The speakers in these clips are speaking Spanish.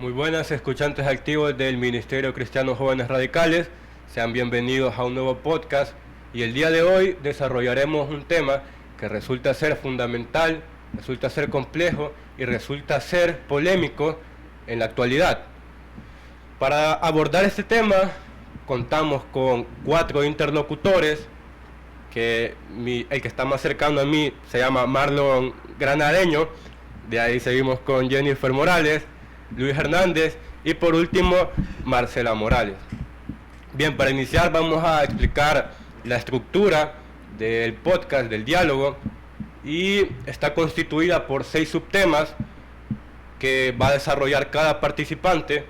Muy buenas escuchantes activos del Ministerio Cristiano Jóvenes Radicales, sean bienvenidos a un nuevo podcast y el día de hoy desarrollaremos un tema que resulta ser fundamental, resulta ser complejo y resulta ser polémico en la actualidad. Para abordar este tema contamos con 4 interlocutores, el que está más cercano a mí se llama Marlon Granadeño, de ahí seguimos con Jennifer Morales, Luis Hernández y por último Marcela Morales. Bien, para iniciar vamos a explicar la estructura del podcast, del diálogo, y está constituida por 6 subtemas que va a desarrollar cada participante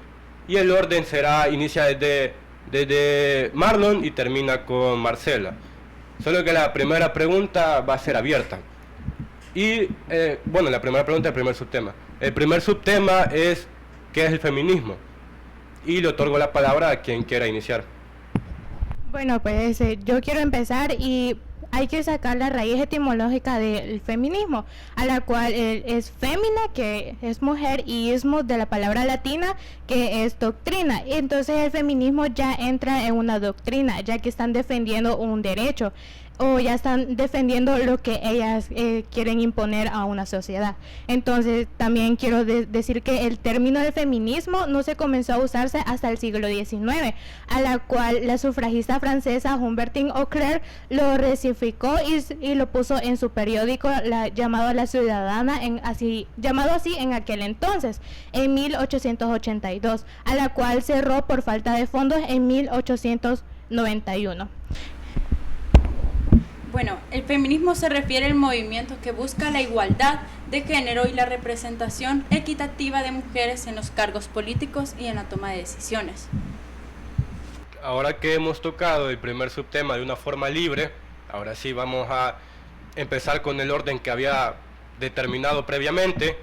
y el orden inicia desde Marlon y termina con Marcela. Solo que la primera pregunta va a ser abierta. Y la primera pregunta del primer subtema. El primer subtema es ¿qué es el feminismo? Y le otorgo la palabra a quien quiera iniciar. Bueno, pues yo quiero empezar y hay que sacar la raíz etimológica del feminismo, a la cual es fémina, que es mujer, y ismo de la palabra latina, que es doctrina. Entonces el feminismo ya entra en una doctrina, ya que están defendiendo un derecho o ya están defendiendo lo que ellas quieren imponer a una sociedad. Entonces también quiero decir que el término de feminismo no se comenzó a usarse hasta el siglo XIX, a la cual la sufragista francesa Humbertine Auclair lo recificó y lo puso en su periódico llamado La Ciudadana, llamado así en aquel entonces, en 1882, a la cual cerró por falta de fondos en 1891. Bueno, el feminismo se refiere al movimiento que busca la igualdad de género y la representación equitativa de mujeres en los cargos políticos y en la toma de decisiones. Ahora que hemos tocado el primer subtema de una forma libre, ahora sí vamos a empezar con el orden que había determinado previamente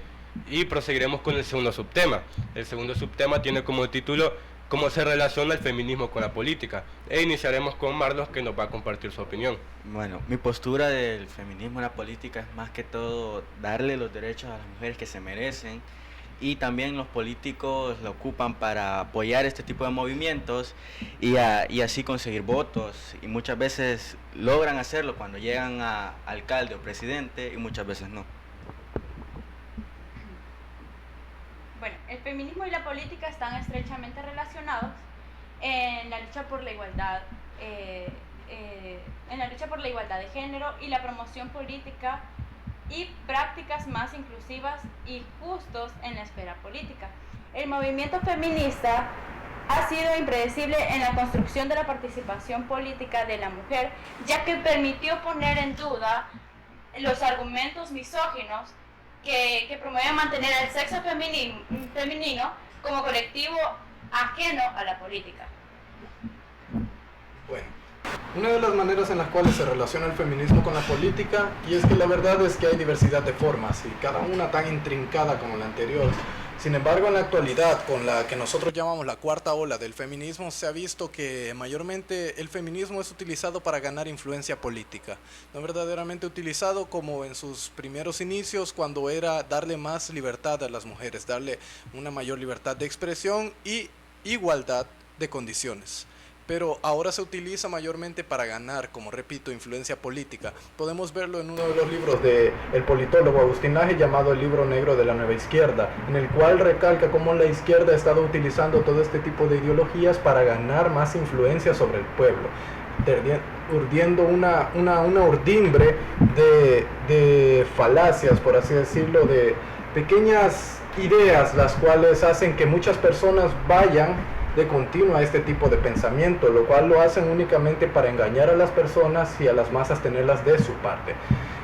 y proseguiremos con el segundo subtema. El segundo subtema tiene como título ¿cómo se relaciona el feminismo con la política? E iniciaremos con Marlos, que nos va a compartir su opinión. Bueno, mi postura del feminismo en la política es más que todo darle los derechos a las mujeres que se merecen, y también los políticos lo ocupan para apoyar este tipo de movimientos y así conseguir votos, y muchas veces logran hacerlo cuando llegan a alcalde o presidente y muchas veces no. Bueno, el feminismo y la política están estrechamente relacionados en la lucha por la igualdad, de género y la promoción política y prácticas más inclusivas y justos en la esfera política. El movimiento feminista ha sido impredecible en la construcción de la participación política de la mujer, ya que permitió poner en duda los argumentos misóginos que promueven mantener al sexo femenino como colectivo ajeno a la política. Bueno, una de las maneras en las cuales se relaciona el feminismo con la política, y es que la verdad es que hay diversidad de formas, y cada una tan intrincada como la anterior. Sin embargo, en la actualidad, con la que nosotros llamamos la cuarta ola del feminismo, se ha visto que mayormente el feminismo es utilizado para ganar influencia política. No verdaderamente utilizado como en sus primeros inicios, cuando era darle más libertad a las mujeres, darle una mayor libertad de expresión y igualdad de condiciones. Pero ahora se utiliza mayormente para ganar, como repito, influencia política. Podemos verlo en uno de los libros del politólogo Agustín Laje, llamado El Libro Negro de la Nueva Izquierda, en el cual recalca cómo la izquierda ha estado utilizando todo este tipo de ideologías para ganar más influencia sobre el pueblo, urdiendo una urdimbre de falacias, por así decirlo, de pequeñas ideas, las cuales hacen que muchas personas vayan de continuo a este tipo de pensamiento, lo cual lo hacen únicamente para engañar a las personas y a las masas tenerlas de su parte.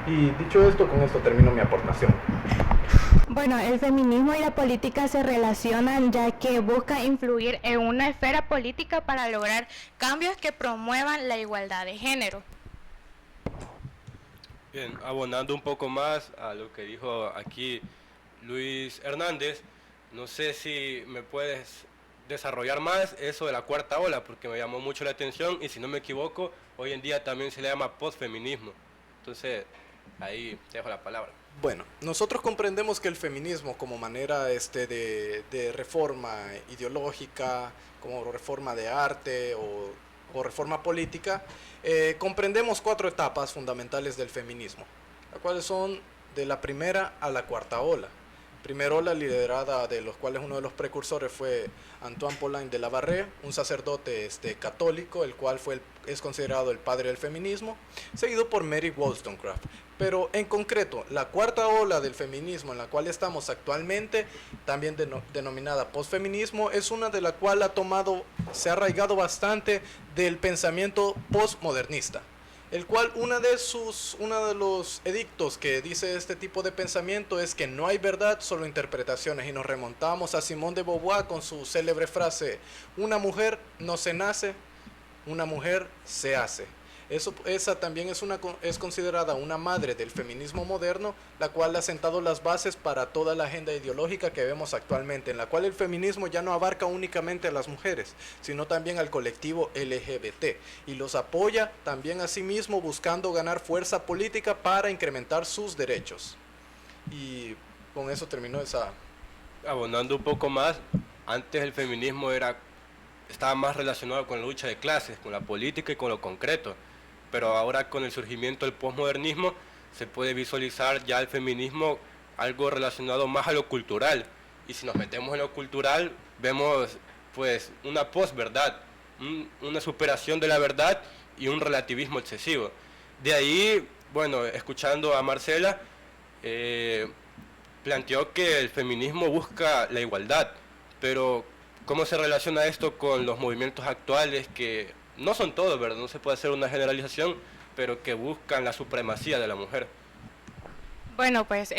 Y dicho esto, con esto termino mi aportación. Bueno, el feminismo y la política se relacionan, ya que busca influir en una esfera política para lograr cambios que promuevan la igualdad de género. Bien, abonando un poco más a lo que dijo aquí Luis Hernández, no sé si me puedes desarrollar más eso de la cuarta ola, porque me llamó mucho la atención y si no me equivoco, hoy en día también se le llama postfeminismo. Entonces, Ahí te dejo la palabra. Bueno, nosotros comprendemos que el feminismo como manera de reforma ideológica, como reforma de arte o reforma política, comprendemos 4 etapas fundamentales del feminismo, las cuales son de la primera a la cuarta ola. Primera ola liderada, de los cuales uno de los precursores fue Antoine Paulin de La Barrère, un sacerdote católico, el cual es considerado el padre del feminismo, seguido por Mary Wollstonecraft. Pero en concreto, la cuarta ola del feminismo en la cual estamos actualmente, también denominada posfeminismo, es una de la cual se ha arraigado bastante del pensamiento postmodernista, el cual uno de los edictos que dice este tipo de pensamiento es que no hay verdad, solo interpretaciones, y nos remontamos a Simone de Beauvoir con su célebre frase: una mujer no se nace, una mujer se hace. Esa también es considerada una madre del feminismo moderno, la cual ha sentado las bases para toda la agenda ideológica que vemos actualmente, en la cual el feminismo ya no abarca únicamente a las mujeres, sino también al colectivo LGBT, y los apoya también a sí mismo, buscando ganar fuerza política para incrementar sus derechos. Y con eso terminó esa... Abondando un poco más, antes el feminismo estaba más relacionado con la lucha de clases, con la política y con lo concreto. Pero ahora, con el surgimiento del posmodernismo, se puede visualizar ya el feminismo algo relacionado más a lo cultural. Y si nos metemos en lo cultural, vemos pues una posverdad, una superación de la verdad y un relativismo excesivo. De ahí, bueno, escuchando a Marcela, planteó que el feminismo busca la igualdad, pero ¿cómo se relaciona esto con los movimientos actuales que no son todos, ¿verdad? No se puede hacer una generalización, pero que buscan la supremacía de la mujer? Bueno, pues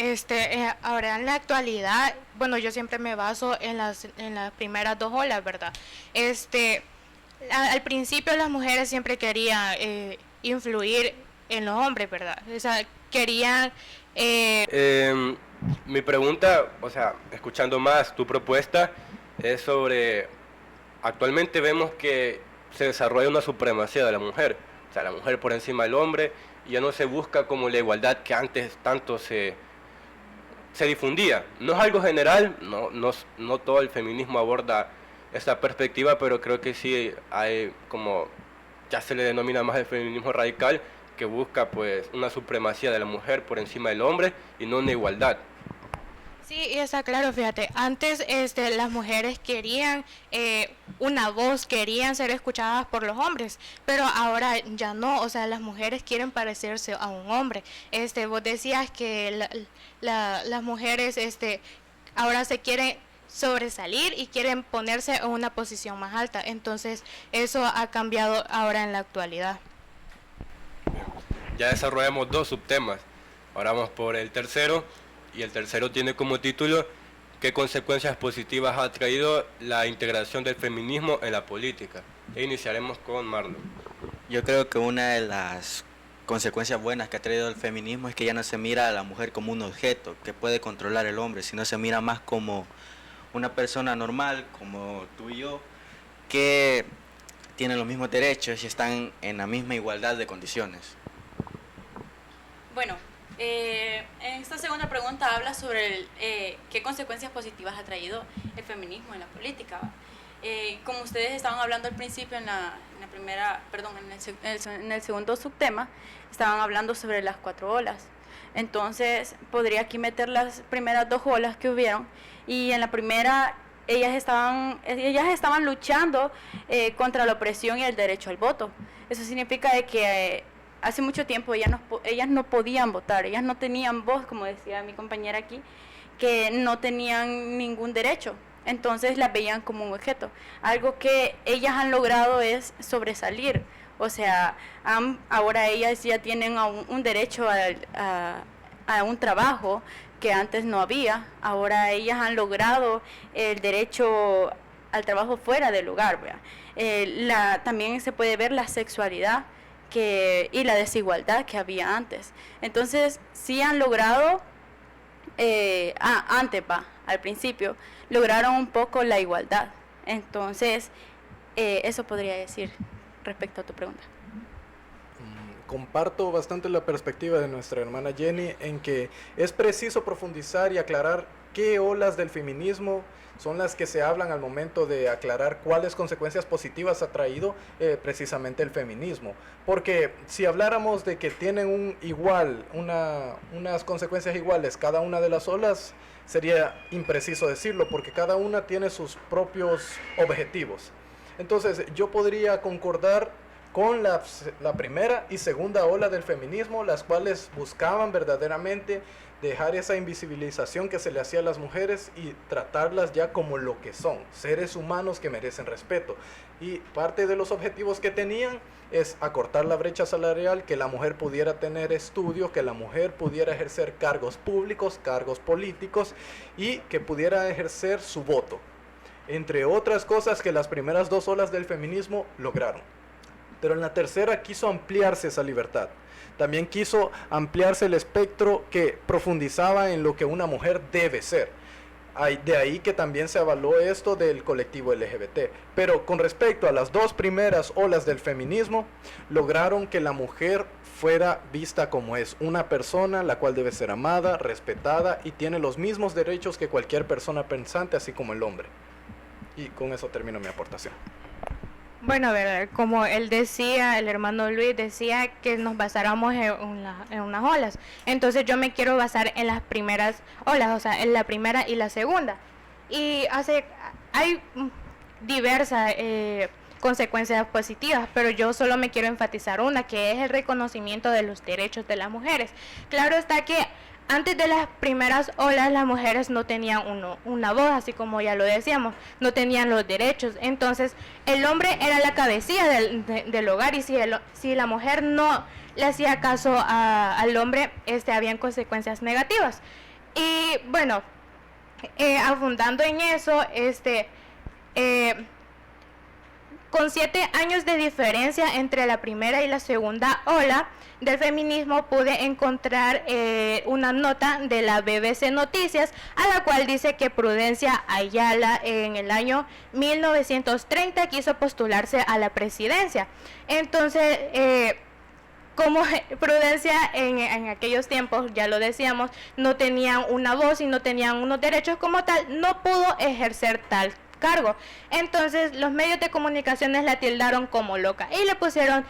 ahora en la actualidad, bueno, yo siempre me baso en las primeras 2 olas, ¿verdad? Al principio las mujeres siempre querían influir en los hombres, ¿verdad? O sea, querían... Mi pregunta, o sea, escuchando más tu propuesta, es sobre... Actualmente vemos que se desarrolla una supremacía de la mujer, o sea, la mujer por encima del hombre, y ya no se busca como la igualdad que antes tanto se difundía. No es algo general, no todo el feminismo aborda esta perspectiva, pero creo que sí hay como, ya se le denomina más el feminismo radical, que busca pues una supremacía de la mujer por encima del hombre y no una igualdad. Sí, y está claro, fíjate, antes las mujeres querían una voz, querían ser escuchadas por los hombres, pero ahora ya no, o sea, las mujeres quieren parecerse a un hombre. Vos decías que las mujeres ahora se quieren sobresalir y quieren ponerse en una posición más alta, entonces eso ha cambiado ahora en la actualidad. Ya desarrollamos 2 subtemas, ahora vamos por el tercero. Y el tercero tiene como título: ¿qué consecuencias positivas ha traído la integración del feminismo en la política? E iniciaremos con Marlon. Yo creo que una de las consecuencias buenas que ha traído el feminismo es que ya no se mira a la mujer como un objeto que puede controlar el hombre, sino se mira más como una persona normal, como tú y yo, que tienen los mismos derechos y están en la misma igualdad de condiciones. Bueno, en esta segunda pregunta habla sobre qué consecuencias positivas ha traído el feminismo en la política. Como ustedes estaban hablando al principio en el segundo subtema, estaban hablando sobre las 4 olas. Entonces, podría aquí meter las primeras 2 olas que hubieron, y en la primera ellas estaban luchando contra la opresión y el derecho al voto. Eso significa de que hace mucho tiempo ellas no podían votar, ellas no tenían voz, como decía mi compañera aquí, que no tenían ningún derecho. Entonces las veían como un objeto. Algo que ellas han logrado es sobresalir. O sea, ahora ellas ya tienen un derecho a un trabajo que antes no había. Ahora ellas han logrado el derecho al trabajo fuera del lugar, ¿verdad? También se puede ver la sexualidad y la desigualdad que había antes. Entonces, sí han logrado, al principio, lograron un poco la igualdad. Entonces, eso podría decir respecto a tu pregunta. comparto bastante la perspectiva de nuestra hermana Jenny en que es preciso profundizar y aclarar qué olas del feminismo son las que se hablan al momento de aclarar cuáles consecuencias positivas ha traído precisamente el feminismo. Porque si habláramos de que tienen unas consecuencias iguales cada una de las olas, sería impreciso decirlo, porque cada una tiene sus propios objetivos. Entonces yo podría concordar con la primera y segunda ola del feminismo, las cuales buscaban verdaderamente dejar esa invisibilización que se le hacía a las mujeres y tratarlas ya como lo que son, seres humanos que merecen respeto. Y parte de los objetivos que tenían es acortar la brecha salarial, que la mujer pudiera tener estudios, que la mujer pudiera ejercer cargos públicos, cargos políticos y que pudiera ejercer su voto, entre otras cosas que las primeras dos olas del feminismo lograron. Pero en la tercera quiso ampliarse esa libertad. También quiso ampliarse el espectro que profundizaba en lo que una mujer debe ser. De ahí que también se avaló esto del colectivo LGBT. Pero con respecto a las dos primeras olas del feminismo, lograron que la mujer fuera vista como es, una persona la cual debe ser amada, respetada y tiene los mismos derechos que cualquier persona pensante, así como el hombre. Y con eso termino mi aportación. Bueno, verdad, como él decía, el hermano Luis decía que nos basáramos en unas olas. Entonces yo me quiero basar en las primeras olas, o sea, en la primera y la segunda. Y hay diversas consecuencias positivas, pero yo solo me quiero enfatizar una, que es el reconocimiento de los derechos de las mujeres. Claro está que antes de las primeras olas las mujeres no tenían una voz, así como ya lo decíamos, no tenían los derechos. Entonces el hombre era la cabecilla del hogar, y si la mujer no le hacía caso al hombre, habían consecuencias negativas. Y bueno, abundando en eso, con 7 años de diferencia entre la primera y la segunda ola del feminismo, pude encontrar una nota de la BBC Noticias, a la cual dice que Prudencia Ayala en el año 1930 quiso postularse a la presidencia. Entonces, como Prudencia en aquellos tiempos, ya lo decíamos, no tenían una voz y no tenían unos derechos como tal, no pudo ejercer tal cargo. Entonces los medios de comunicaciones la tildaron como loca y le pusieron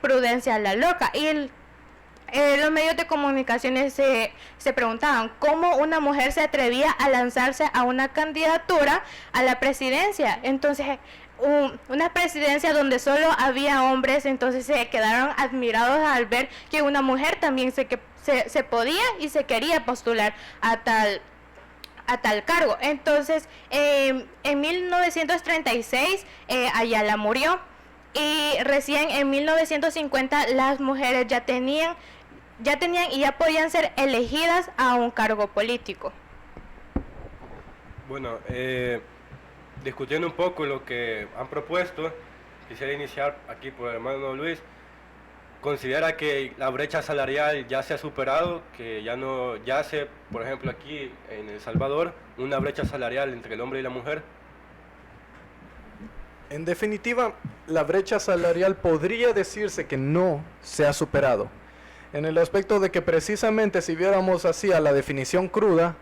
Prudencia la loca. Y los medios de comunicaciones se preguntaban cómo una mujer se atrevía a lanzarse a una candidatura a la presidencia. Entonces una presidencia donde solo había hombres, entonces se quedaron admirados al ver que una mujer también se podía y se quería postular a tal cargo. Entonces en 1936 Ayala murió, y recién en 1950 las mujeres ya tenían y ya podían ser elegidas a un cargo político. Bueno, discutiendo un poco lo que han propuesto, quisiera iniciar aquí por el hermano Luis. ¿Considera que la brecha salarial ya se ha superado, que ya hace, por ejemplo, aquí en El Salvador, una brecha salarial entre el hombre y la mujer? En definitiva, la brecha salarial podría decirse que no se ha superado, en el aspecto de que precisamente si viéramos así a la definición cruda,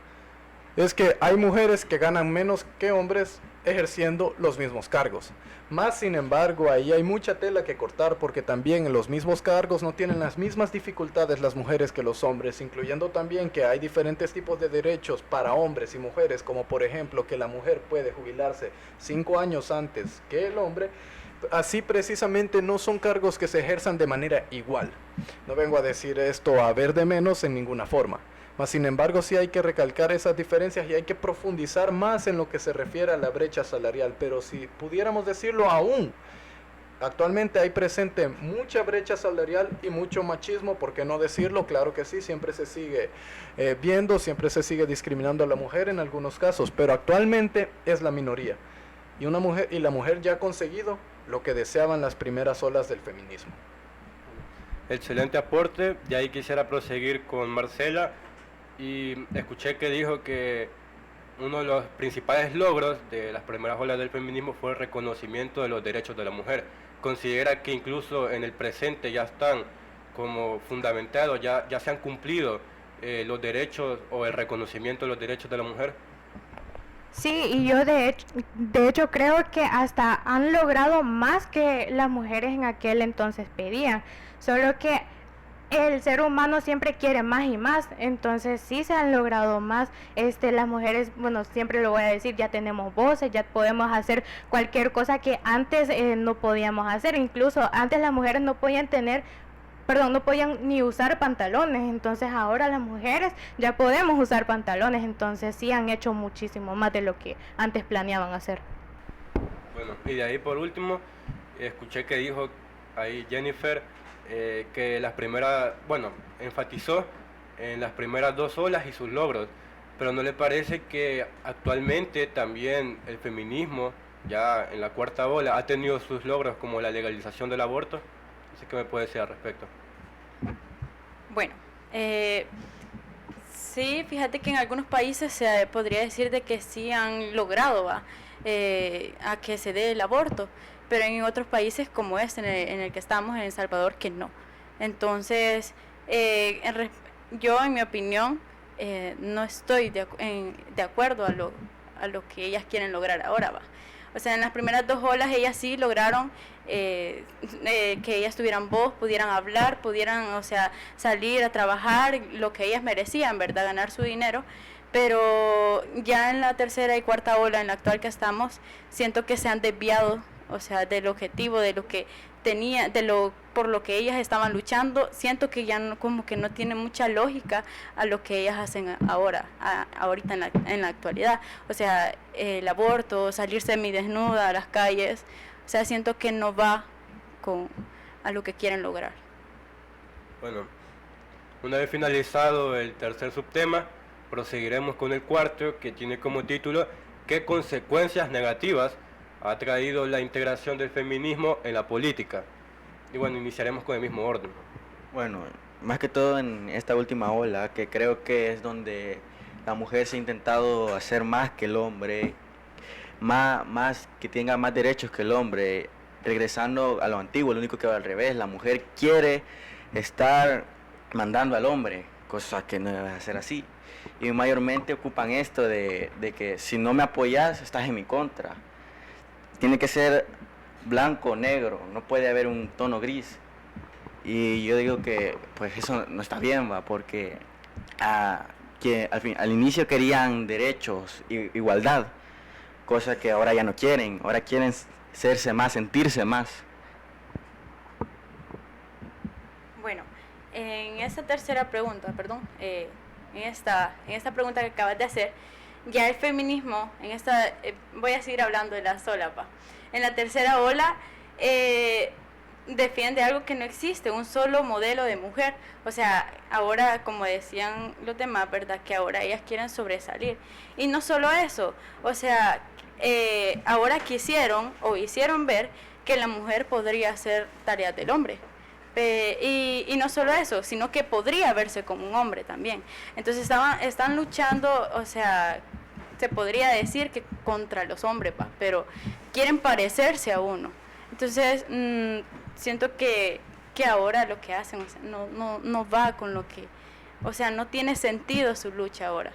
es que hay mujeres que ganan menos que hombres ejerciendo los mismos cargos. Más sin embargo, ahí hay mucha tela que cortar, porque también en los mismos cargos no tienen las mismas dificultades las mujeres que los hombres, incluyendo también que hay diferentes tipos de derechos para hombres y mujeres, como por ejemplo que la mujer puede jubilarse 5 años antes que el hombre. Así precisamente no son cargos que se ejerzan de manera igual. No vengo a decir esto a ver de menos en ninguna forma. Mas sin embargo sí hay que recalcar esas diferencias y hay que profundizar más en lo que se refiere a la brecha salarial. Pero si pudiéramos decirlo aún, actualmente hay presente mucha brecha salarial y mucho machismo, ¿por qué no decirlo? Claro que sí, siempre se sigue siempre se sigue discriminando a la mujer en algunos casos, pero actualmente es la minoría. Y la mujer ya ha conseguido lo que deseaban las primeras olas del feminismo. Excelente aporte. De ahí quisiera proseguir con Marcela. Y escuché que dijo que uno de los principales logros de las primeras olas del feminismo fue el reconocimiento de los derechos de la mujer. ¿Considera que incluso en el presente ya están como fundamentado, ya se han cumplido los derechos o el reconocimiento de los derechos de la mujer. Sí, y yo de hecho creo que hasta han logrado más que las mujeres en aquel entonces pedían, solo que el ser humano siempre quiere más y más, entonces sí se han logrado más. Las mujeres, bueno, siempre lo voy a decir, ya tenemos voces, ya podemos hacer cualquier cosa que antes no podíamos hacer. Incluso antes las mujeres no podían ni usar pantalones, entonces ahora las mujeres ya podemos usar pantalones, entonces sí han hecho muchísimo más de lo que antes planeaban hacer. Bueno, y de ahí por último, escuché que dijo ahí Jennifer que enfatizó en las primeras 2 olas y sus logros, pero ¿no le parece que actualmente también el feminismo, ya en la 4ª ola, ha tenido sus logros como la legalización del aborto? No sé qué me puede decir al respecto. Bueno, sí, fíjate que en algunos países se podría decir de que sí han logrado a que se dé el aborto, pero en otros países como en el que estamos, en El Salvador, que no. Entonces, yo en mi opinión no estoy de acuerdo a lo que ellas quieren lograr ahora, va. O sea, en las primeras 2 olas ellas sí lograron que ellas tuvieran voz, pudieran hablar, pudieran, o sea, salir a trabajar lo que ellas merecían, ¿verdad? Ganar su dinero. Pero ya en la 3ª y 4ª ola, en la actual que estamos, siento que se han desviado, o sea, del objetivo, de lo que tenía, por lo que ellas estaban luchando. Siento que ya no, como que no tiene mucha lógica a lo que ellas hacen ahorita en la actualidad. O sea, el aborto, salir semidesnuda a las calles, o sea, siento que no va a lo que quieren lograr. Bueno, una vez finalizado el 3er subtema, proseguiremos con el 4º, que tiene como título ¿qué consecuencias negativas ha traído la integración del feminismo en la política? Y bueno, iniciaremos con el mismo orden. Bueno, más que todo en esta última ola, que creo que es donde la mujer se ha intentado hacer más que el hombre, más que tenga más derechos que el hombre, regresando a lo antiguo, lo único que va al revés. La mujer quiere estar mandando al hombre, cosa que no debe ser así. Y mayormente ocupan esto de que si no me apoyas, estás en mi contra. Tiene que ser blanco o negro, no puede haber un tono gris. Y yo digo que pues eso no está bien, va, porque al inicio querían derechos, igualdad, cosa que ahora ya no quieren. Ahora quieren serse más, sentirse más. Bueno, en esta tercera pregunta, en esta pregunta que acabas de hacer, ya el feminismo, voy a seguir hablando de la solapa. En la 3ª ola defiende algo que no existe, un solo modelo de mujer. O sea, ahora, como decían los demás, ¿verdad? Que ahora ellas quieren sobresalir. Y no solo eso, o sea, ahora hicieron ver que la mujer podría hacer tareas del hombre. Y no solo eso, sino que podría verse como un hombre también. Entonces están luchando, o sea, se podría decir que contra los hombres, pero quieren parecerse a uno. Entonces siento que ahora lo que hacen, o sea, no va con lo que, o sea, no tiene sentido su lucha ahora.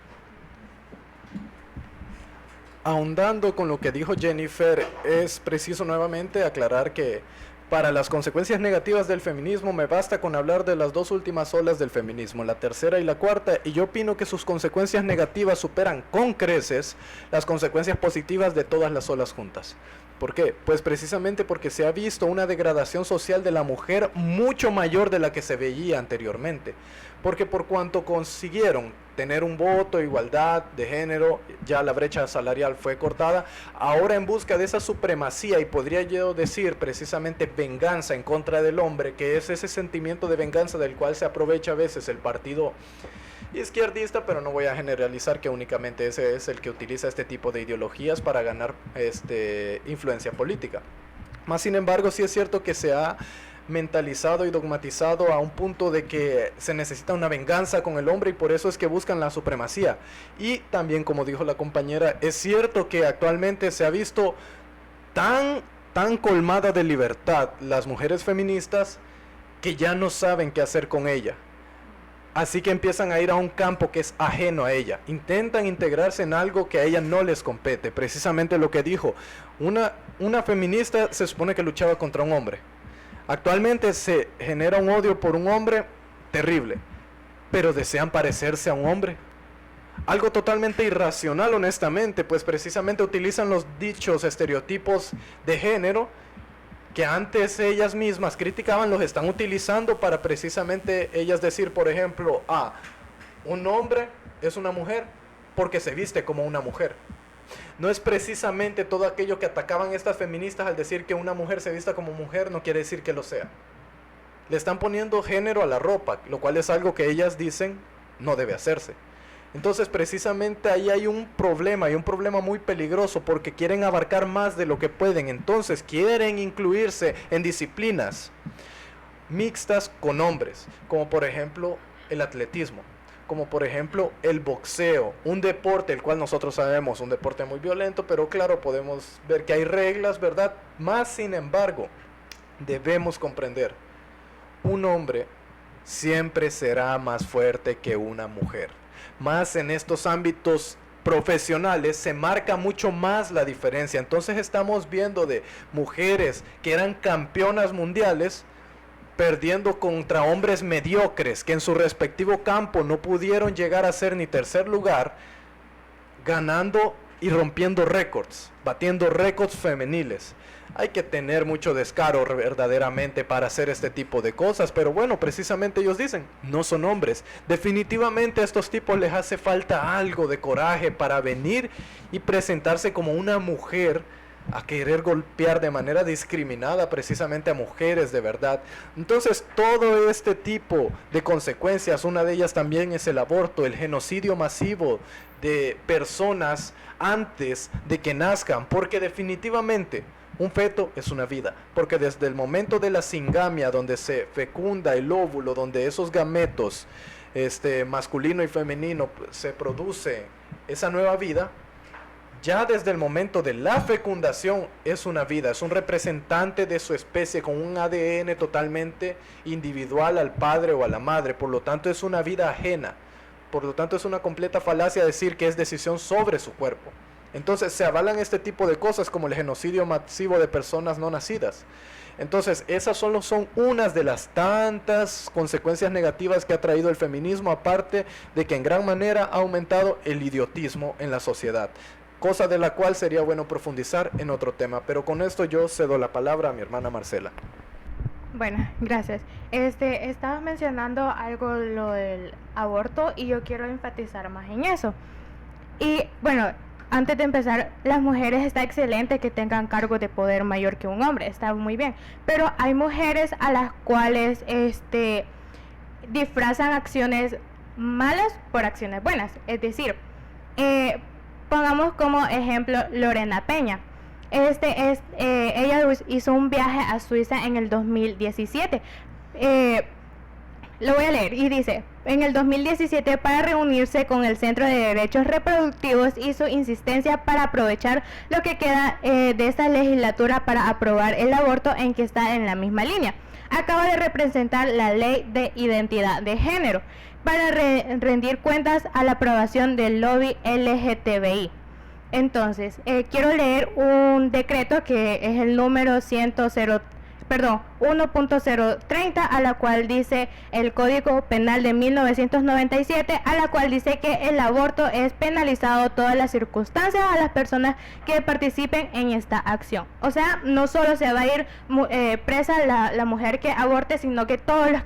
Ahondando con lo que dijo Jennifer, es preciso nuevamente aclarar que para las consecuencias negativas del feminismo me basta con hablar de las 2 últimas olas del feminismo, la 3ª y la 4ª, y yo opino que sus consecuencias negativas superan con creces las consecuencias positivas de todas las olas juntas. ¿Por qué? Pues precisamente porque se ha visto una degradación social de la mujer mucho mayor de la que se veía anteriormente. Porque por cuanto consiguieron tener un voto, igualdad de género, ya la brecha salarial fue cortada, ahora en busca de esa supremacía, y podría yo decir precisamente venganza en contra del hombre, que es ese sentimiento de venganza del cual se aprovecha a veces el partido izquierdista, pero no voy a generalizar que únicamente ese es el que utiliza este tipo de ideologías para ganar influencia política. Más sin embargo, sí es cierto que se ha mentalizado y dogmatizado a un punto de que se necesita una venganza con el hombre, y por eso es que buscan la supremacía. Y también, como dijo la compañera, es cierto que actualmente se ha visto tan colmada de libertad las mujeres feministas que ya no saben qué hacer con ella. Así que empiezan a ir a un campo que es ajeno a ella. Intentan integrarse en algo que a ella no les compete. Precisamente lo que dijo. Una feminista se supone que luchaba contra un hombre. Actualmente se genera un odio por un hombre terrible. Pero desean parecerse a un hombre. Algo totalmente irracional, honestamente, pues precisamente utilizan los dichos, estereotipos de género que antes ellas mismas criticaban, los están utilizando para precisamente ellas decir, por ejemplo, un hombre es una mujer porque se viste como una mujer. No es precisamente todo aquello que atacaban estas feministas al decir que una mujer se vista como mujer, no quiere decir que lo sea. Le están poniendo género a la ropa, lo cual es algo que ellas dicen no debe hacerse. Entonces precisamente ahí hay un problema muy peligroso porque quieren abarcar más de lo que pueden. Entonces quieren incluirse en disciplinas mixtas con hombres, como por ejemplo el atletismo, como por ejemplo el boxeo, un deporte el cual nosotros sabemos, un deporte muy violento, pero claro, podemos ver que hay reglas, ¿verdad? Más sin embargo, debemos comprender, un hombre siempre será más fuerte que una mujer. Más en estos ámbitos profesionales se marca mucho más la diferencia. Entonces estamos viendo de mujeres que eran campeonas mundiales perdiendo contra hombres mediocres que en su respectivo campo no pudieron llegar a ser ni tercer lugar, ganando y rompiendo récords, batiendo récords femeniles. Hay que tener mucho descaro verdaderamente para hacer este tipo de cosas, pero bueno, precisamente ellos dicen, no son hombres. Definitivamente a estos tipos les hace falta algo de coraje para venir y presentarse como una mujer a querer golpear de manera discriminada precisamente a mujeres de verdad. Entonces todo este tipo de consecuencias, una de ellas también es el aborto, el genocidio masivo de personas antes de que nazcan, porque definitivamente un feto es una vida, porque desde el momento de la cingamia, donde se fecunda el óvulo, donde esos gametos masculino y femenino se produce esa nueva vida, ya desde el momento de la fecundación es una vida, es un representante de su especie con un ADN totalmente individual al padre o a la madre, por lo tanto es una vida ajena, por lo tanto es una completa falacia decir que es decisión sobre su cuerpo. Entonces se avalan este tipo de cosas como el genocidio masivo de personas no nacidas. Entonces esas solo son unas de las tantas consecuencias negativas que ha traído el feminismo, aparte de que en gran manera ha aumentado el idiotismo en la sociedad, cosa de la cual sería bueno profundizar en otro tema. Pero con esto yo cedo la palabra a mi hermana Marcela. Bueno, gracias. Estabas mencionando algo, lo del aborto, y yo quiero enfatizar más en eso. Y bueno, antes de empezar, las mujeres está excelente que tengan cargo de poder mayor que un hombre, está muy bien, pero hay mujeres a las cuales disfrazan acciones malas por acciones buenas. Es decir, pongamos como ejemplo Lorena Peña. Ella hizo un viaje a Suiza en el 2017. Lo voy a leer y dice: en el 2017, para reunirse con el Centro de Derechos Reproductivos, hizo insistencia para aprovechar lo que queda de esta legislatura para aprobar el aborto, en que está en la misma línea. Acaba de representar la ley de identidad de género para rendir cuentas a la aprobación del lobby LGTBI. Entonces, quiero leer un decreto que es el número 1.030, a la cual dice el Código Penal de 1997, a la cual dice que el aborto es penalizado todas las circunstancias a las personas que participen en esta acción. O sea, no solo se va a ir presa la mujer que aborte, sino que todos los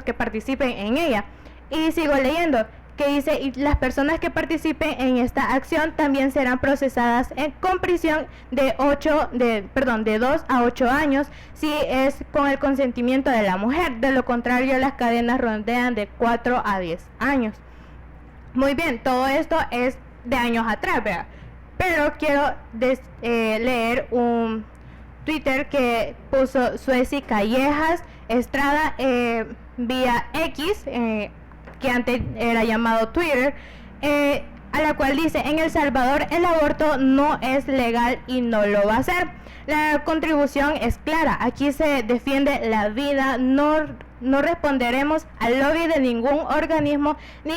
que participen en ella. Y sigo leyendo, que dice: y las personas que participen en esta acción también serán procesadas con prisión de 2 a 8 años si es con el consentimiento de la mujer. De lo contrario, las cadenas rondean de 4 a 10 años. Muy bien, todo esto es de años atrás, ¿verdad? Pero quiero leer un Twitter que puso Sueci Callejas Estrada vía X, que antes era llamado Twitter, a la cual dice: en El Salvador el aborto no es legal y no lo va a ser. La contribución es clara, aquí se defiende la vida, no responderemos al lobby de ningún organismo ni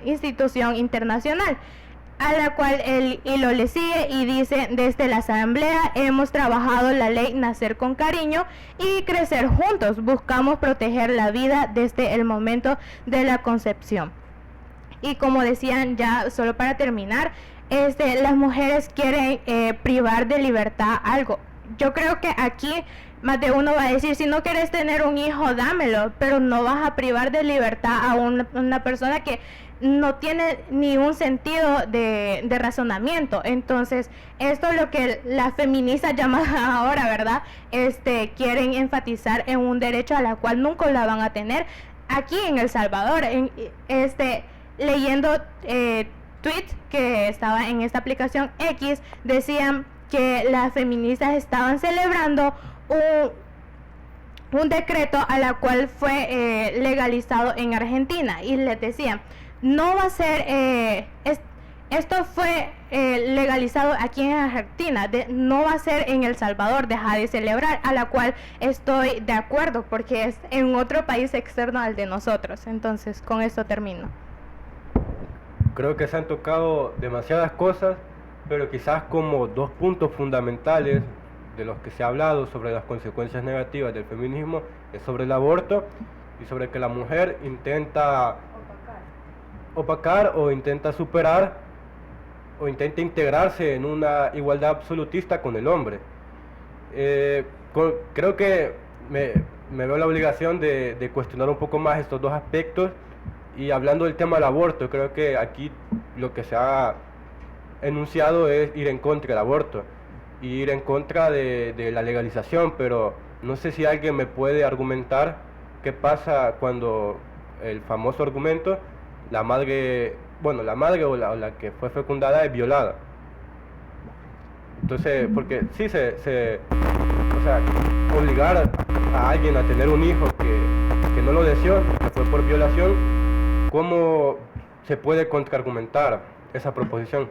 institución internacional. A la cual el hilo le sigue y dice: desde la asamblea hemos trabajado la ley Nacer con Cariño y Crecer Juntos, buscamos proteger la vida desde el momento de la concepción. Y como decían, ya solo para terminar, las mujeres quieren privar de libertad algo. Yo creo que aquí más de uno va a decir: si no quieres tener un hijo, dámelo, pero no vas a privar de libertad a una persona que no tiene ni un sentido de razonamiento. Entonces, esto es lo que las feministas llamadas ahora, ¿verdad? Quieren enfatizar en un derecho a la cual nunca la van a tener aquí en El Salvador. Leyendo tweets que estaba en esta aplicación X, decían que las feministas estaban celebrando un decreto a la cual fue legalizado en Argentina, y les decían: no va a ser, esto fue legalizado aquí en Argentina, no va a ser en El Salvador, deja de celebrar, a la cual estoy de acuerdo porque es en otro país externo al de nosotros. Entonces, con esto termino. Creo que se han tocado demasiadas cosas, pero quizás como dos puntos fundamentales de los que se ha hablado sobre las consecuencias negativas del feminismo es sobre el aborto y sobre que la mujer intenta opacar o intenta superar o intenta integrarse en una igualdad absolutista con el hombre. Creo que me veo la obligación de cuestionar un poco más estos dos aspectos. Y hablando del tema del aborto, creo que aquí lo que se ha enunciado es ir en contra del aborto, ir en contra de la legalización, pero no sé si alguien me puede argumentar qué pasa cuando el famoso argumento, la madre o la que fue fecundada es violada. Entonces, porque sí o sea, obligar a alguien a tener un hijo que no lo deseó, que fue por violación, ¿cómo se puede contraargumentar esa proposición?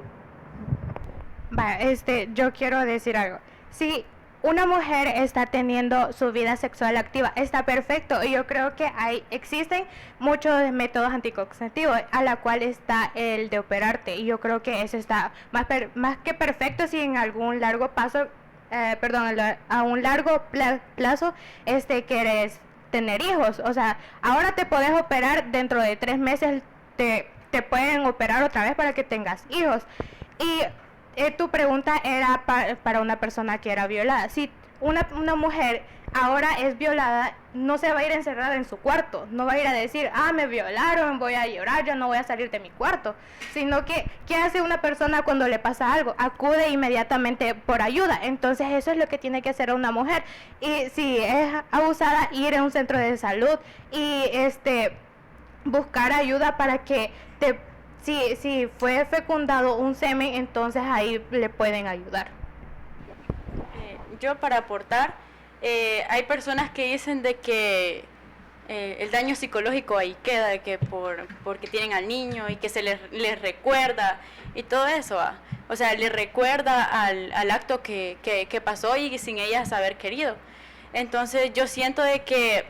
Yo quiero decir algo. Si una mujer está teniendo su vida sexual activa, está perfecto, y yo creo que existen muchos métodos anticonceptivos, a la cual está el de operarte, y yo creo que eso está más que perfecto. Si en algún largo plazo quieres tener hijos, o sea, ahora te puedes operar, dentro de 3 meses te pueden operar otra vez para que tengas hijos. Y tu pregunta era para una persona que era violada. Si una mujer ahora es violada, no se va a ir encerrada en su cuarto, no va a ir a decir: me violaron, voy a llorar, ya no voy a salir de mi cuarto, sino que ¿qué hace una persona cuando le pasa algo? Acude inmediatamente por ayuda. Entonces eso es lo que tiene que hacer una mujer, y si es abusada, ir a un centro de salud y buscar ayuda para que si fue fecundado un semen, entonces ahí le pueden ayudar. Yo, para aportar, hay personas que dicen de que el daño psicológico ahí queda, de que porque tienen al niño y que se les recuerda y todo eso, o sea, les recuerda al acto que pasó y sin ellas haber querido. Entonces yo siento de que,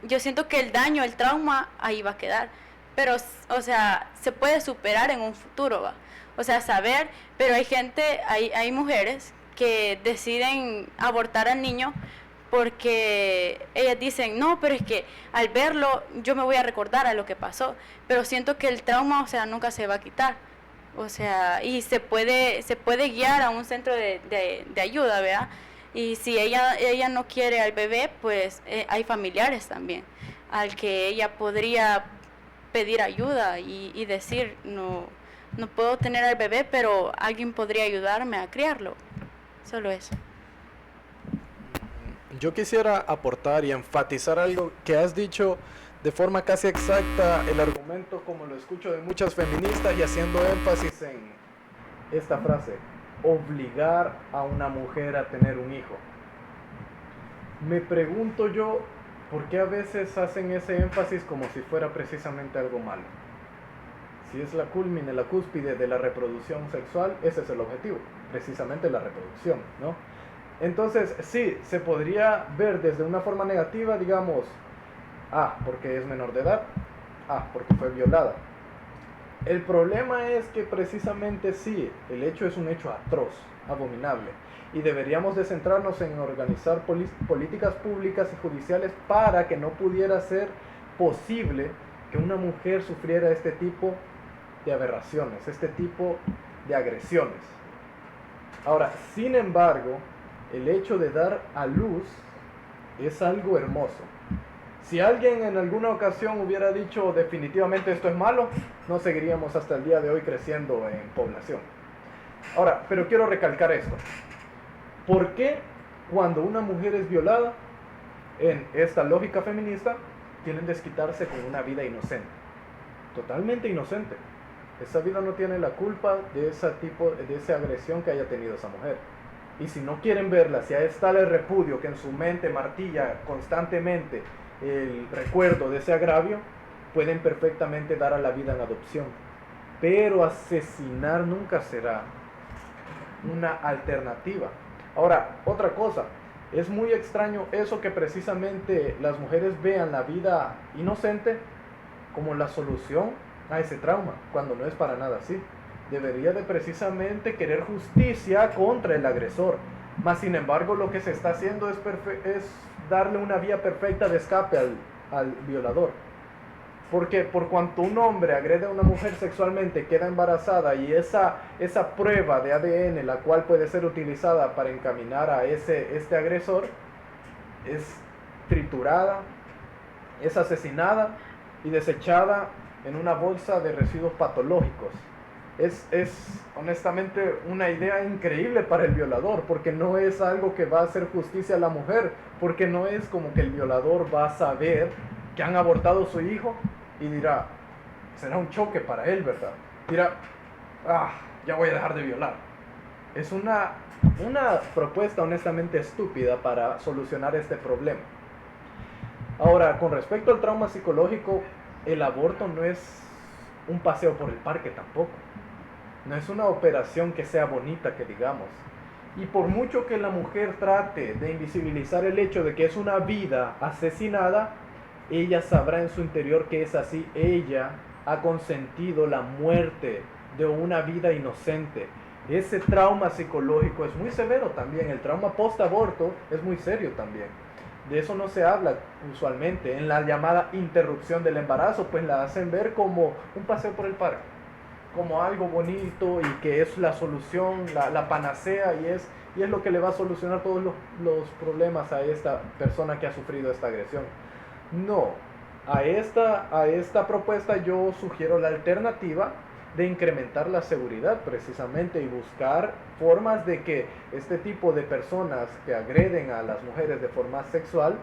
yo siento que el daño, el trauma ahí va a quedar, pero, o sea, se puede superar en un futuro, o sea, pero hay mujeres que deciden abortar al niño porque ellas dicen: no, pero es que al verlo yo me voy a recordar a lo que pasó, pero siento que el trauma, o sea, nunca se va a quitar, o sea, y se puede guiar a un centro de ayuda, ¿verdad? Y si ella no quiere al bebé, pues hay familiares también al que ella podría pedir ayuda y decir: no puedo tener al bebé, pero alguien podría ayudarme a criarlo. Solo eso. Yo quisiera aportar y enfatizar algo que has dicho de forma casi exacta, el argumento como lo escucho de muchas feministas, y haciendo énfasis en esta frase: obligar a una mujer a tener un hijo. Me pregunto yo, ¿por qué a veces hacen ese énfasis como si fuera precisamente algo malo? si es la culmine, la cúspide de la reproducción sexual, ese es el objetivo, precisamente la reproducción, ¿no? Entonces, sí, se podría ver desde una forma negativa, digamos, porque es menor de edad, porque fue violada. El problema es que precisamente sí, el hecho es un hecho atroz, abominable, y deberíamos de centrarnos en organizar políticas públicas y judiciales para que no pudiera ser posible que una mujer sufriera este tipo de aberraciones, este tipo de agresiones. Ahora, sin embargo, el hecho de dar a luz es algo hermoso. Si alguien en alguna ocasión hubiera dicho definitivamente esto es malo, no seguiríamos hasta el día de hoy creciendo en población. Ahora, pero quiero recalcar esto. ¿Por qué cuando una mujer es violada, en esta lógica feminista, quieren desquitarse con una vida inocente? Totalmente inocente. Esa vida no tiene la culpa de esa agresión que haya tenido esa mujer. Y si no quieren verla, si es tal el repudio que en su mente martilla constantemente el recuerdo de ese agravio, pueden perfectamente dar a la vida en adopción. Pero asesinar nunca será una alternativa. Ahora, otra cosa, es muy extraño eso que precisamente las mujeres vean la vida inocente como la solución a ese trauma, cuando no es para nada así. Debería de precisamente querer justicia contra el agresor. Mas sin embargo lo que se está haciendo es darle una vía perfecta de escape al violador. Porque por cuanto un hombre agrede a una mujer sexualmente, queda embarazada y esa prueba de ADN, la cual puede ser utilizada para encaminar a este agresor, es triturada, es asesinada y desechada en una bolsa de residuos patológicos. Es honestamente una idea increíble para el violador, porque no es algo que va a hacer justicia a la mujer, porque no es como que el violador va a saber que han abortado a su hijo y dirá, será un choque para él, ¿verdad? Dirá, ya voy a dejar de violar. Es una propuesta honestamente estúpida para solucionar este problema. Ahora, con respecto al trauma psicológico, el aborto no es un paseo por el parque tampoco. No es una operación que sea bonita, que digamos. Y por mucho que la mujer trate de invisibilizar el hecho de que es una vida asesinada, ella sabrá en su interior que es así. Ella ha consentido la muerte de una vida inocente. Ese trauma psicológico es muy severo también. El trauma post-aborto es muy serio también. De eso no se habla usualmente. En la llamada interrupción del embarazo, pues la hacen ver como un paseo por el parque, como algo bonito y que es la solución, la panacea, y es lo que le va a solucionar todos los problemas a esta persona que ha sufrido esta agresión. No, a esta propuesta yo sugiero la alternativa de incrementar la seguridad precisamente y buscar formas de que este tipo de personas que agreden a las mujeres de forma sexual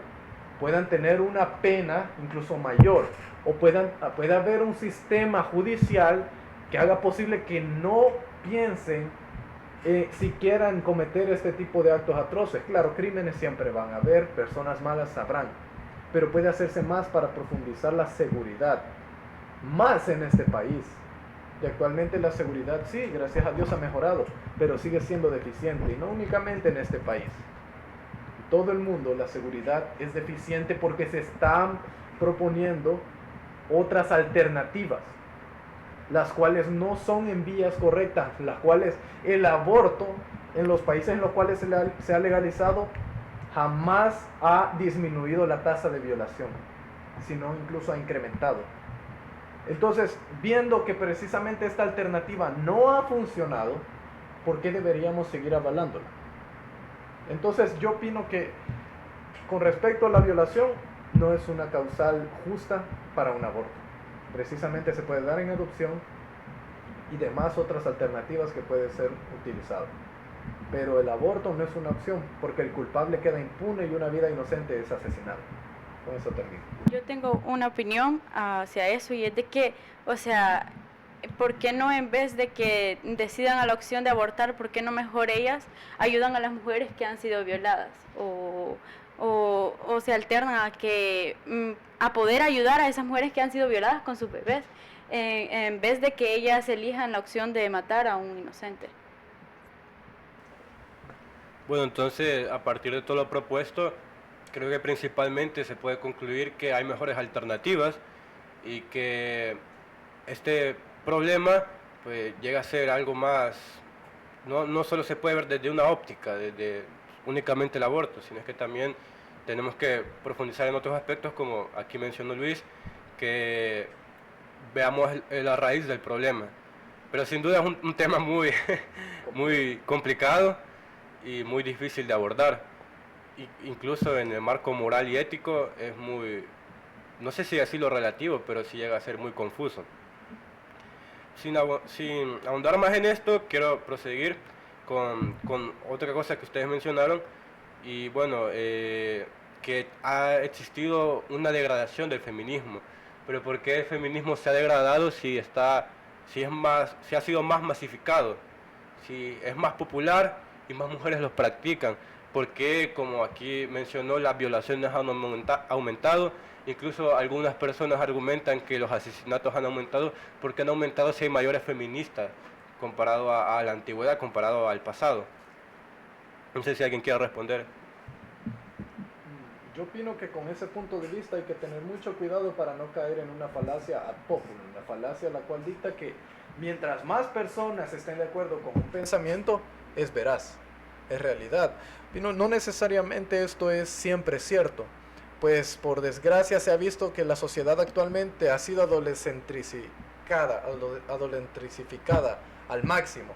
puedan tener una pena incluso mayor, o pueda haber un sistema judicial que haga posible que no piensen si quieran cometer este tipo de actos atroces. Claro, crímenes siempre van a haber, personas malas sabrán, pero puede hacerse más para profundizar la seguridad, más en este país. Y actualmente la seguridad, sí, gracias a Dios ha mejorado, pero sigue siendo deficiente, y no únicamente en este país. En todo el mundo la seguridad es deficiente porque se están proponiendo otras alternativas, las cuales no son en vías correctas, las cuales el aborto en los países en los cuales se ha legalizado jamás ha disminuido la tasa de violación, sino incluso ha incrementado. Entonces, viendo que precisamente esta alternativa no ha funcionado, ¿por qué deberíamos seguir avalándola? Entonces, yo opino que con respecto a la violación, no es una causal justa para un aborto. Precisamente se puede dar en adopción y demás otras alternativas que puede ser utilizado. Pero el aborto no es una opción, porque el culpable queda impune y una vida inocente es asesinada. Con eso termino. Yo tengo una opinión hacia eso, y es de que, ¿por qué no, en vez de que decidan a la opción de abortar, por qué no mejor ellas ayudan a las mujeres que han sido violadas? O o se alternan a a poder ayudar a esas mujeres que han sido violadas con sus bebés, en vez de que ellas elijan la opción de matar a un inocente. Bueno, entonces, a partir de todo lo propuesto, creo que principalmente se puede concluir que hay mejores alternativas y que este problema pues llega a ser algo más, no solo se puede ver desde una óptica, desde únicamente el aborto, sino es que también tenemos que profundizar en otros aspectos, como aquí mencionó Luis, que veamos la raíz del problema. Pero sin duda es un tema muy, muy complicado y muy difícil de abordar. Incluso en el marco moral y ético es muy, no sé si así lo relativo, pero sí llega a ser muy confuso. Sin ahondar más en esto, quiero proseguir con otra cosa que ustedes mencionaron, y bueno, que ha existido una degradación del feminismo. Pero ¿por qué el feminismo se ha degradado si ha sido más masificado, si es más popular y más mujeres los practican? ¿Por qué, como aquí mencionó, las violaciones han aumentado? Incluso algunas personas argumentan que los asesinatos han aumentado porque han aumentado si hay mayores feministas comparado a la antigüedad, comparado al pasado. No sé si alguien quiere responder. Yo opino que con ese punto de vista hay que tener mucho cuidado para no caer en una falacia ad populum, una falacia la cual dicta que mientras más personas estén de acuerdo con un pensamiento, es veraz, es realidad. No necesariamente esto es siempre cierto, pues por desgracia se ha visto que la sociedad actualmente ha sido adolescentrificada al máximo.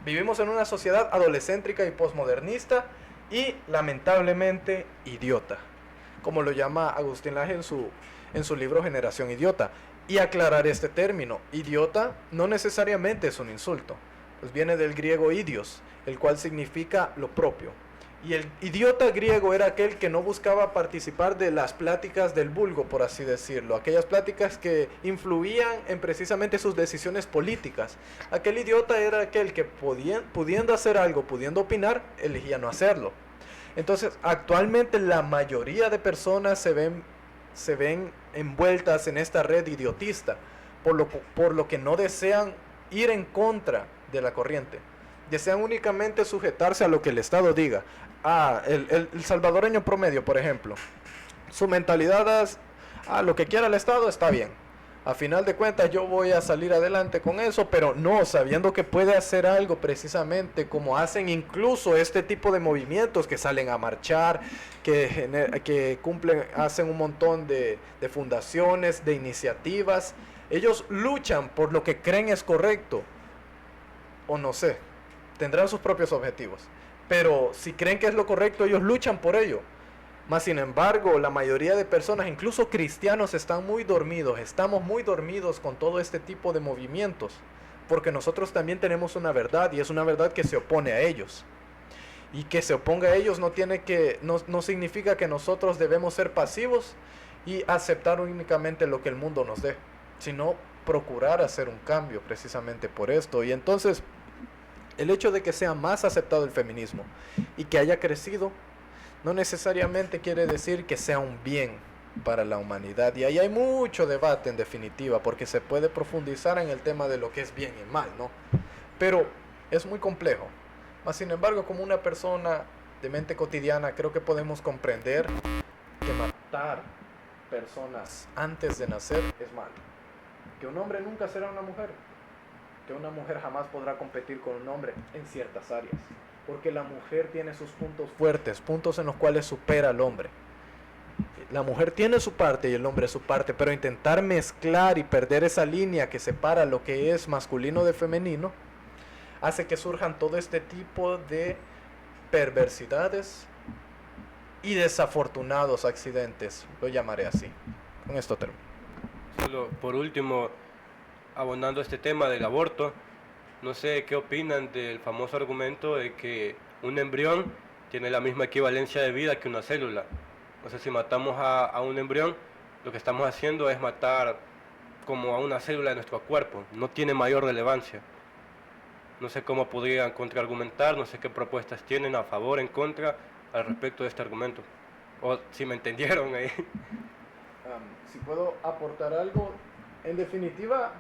Vivimos en una sociedad adolescéntrica y posmodernista y lamentablemente idiota, como lo llama Agustín Laje en su libro Generación Idiota. Y aclarar este término, idiota no necesariamente es un insulto, pues viene del griego idios, el cual significa lo propio. Y el idiota griego era aquel que no buscaba participar de las pláticas del vulgo, por así decirlo, aquellas pláticas que influían en precisamente sus decisiones políticas. Aquel idiota era aquel que pudiendo hacer algo, pudiendo opinar, elegía no hacerlo. Entonces, actualmente la mayoría de personas se ven envueltas en esta red idiotista, por lo que no desean ir en contra de la corriente. Desean únicamente sujetarse a lo que el Estado diga. El salvadoreño promedio, por ejemplo, su mentalidad es, lo que quiera el Estado está bien. A final de cuentas yo voy a salir adelante con eso, pero no sabiendo que puede hacer algo precisamente como hacen incluso este tipo de movimientos que salen a marchar, que hacen un montón de fundaciones, de iniciativas. Ellos luchan por lo que creen es correcto, o no sé, tendrán sus propios objetivos, pero si creen que es lo correcto, ellos luchan por ello. Más sin embargo, la mayoría de personas, incluso cristianos, estamos muy dormidos con todo este tipo de movimientos, porque nosotros también tenemos una verdad, y es una verdad que se opone a ellos. Y que se oponga a ellos no significa que nosotros debemos ser pasivos y aceptar únicamente lo que el mundo nos dé, sino procurar hacer un cambio precisamente por esto. Y entonces, el hecho de que sea más aceptado el feminismo y que haya crecido, no necesariamente quiere decir que sea un bien para la humanidad. Y ahí hay mucho debate en definitiva, porque se puede profundizar en el tema de lo que es bien y mal, ¿no? Pero es muy complejo. Mas sin embargo, como una persona de mente cotidiana, creo que podemos comprender que matar personas antes de nacer es malo. Que un hombre nunca será una mujer. Que una mujer jamás podrá competir con un hombre en ciertas áreas. Porque la mujer tiene sus puntos fuertes, puntos en los cuales supera al hombre. La mujer tiene su parte y el hombre su parte, pero intentar mezclar y perder esa línea que separa lo que es masculino de femenino, hace que surjan todo este tipo de perversidades y desafortunados accidentes, lo llamaré así. Con esto termino. Solo por último, abondando este tema del aborto, no sé qué opinan del famoso argumento de que un embrión tiene la misma equivalencia de vida que una célula. O sea, si matamos a un embrión, lo que estamos haciendo es matar como a una célula de nuestro cuerpo. No tiene mayor relevancia. No sé cómo podrían contraargumentar, no sé qué propuestas tienen a favor, en contra, al respecto de este argumento. O si me entendieron ahí. Si puedo aportar algo, en definitiva,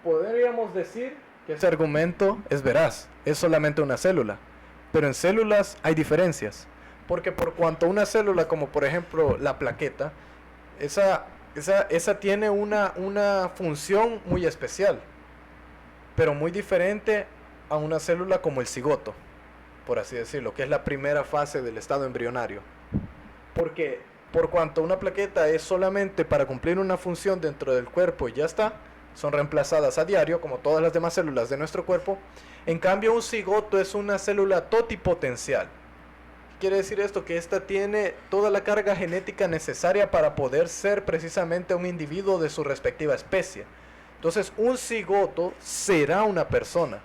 podríamos decir que ese argumento es veraz, es solamente una célula, pero en células hay diferencias, porque por cuanto una célula, como por ejemplo la plaqueta, esa tiene una función muy especial, pero muy diferente a una célula como el cigoto, por así decirlo, que es la primera fase del estado embrionario. Porque por cuanto una plaqueta es solamente para cumplir una función dentro del cuerpo y ya está, son reemplazadas a diario como todas las demás células de nuestro cuerpo. En cambio, un cigoto es una célula totipotencial. ¿Qué quiere decir esto? Que esta tiene toda la carga genética necesaria para poder ser precisamente un individuo de su respectiva especie. Entonces, un cigoto será una persona.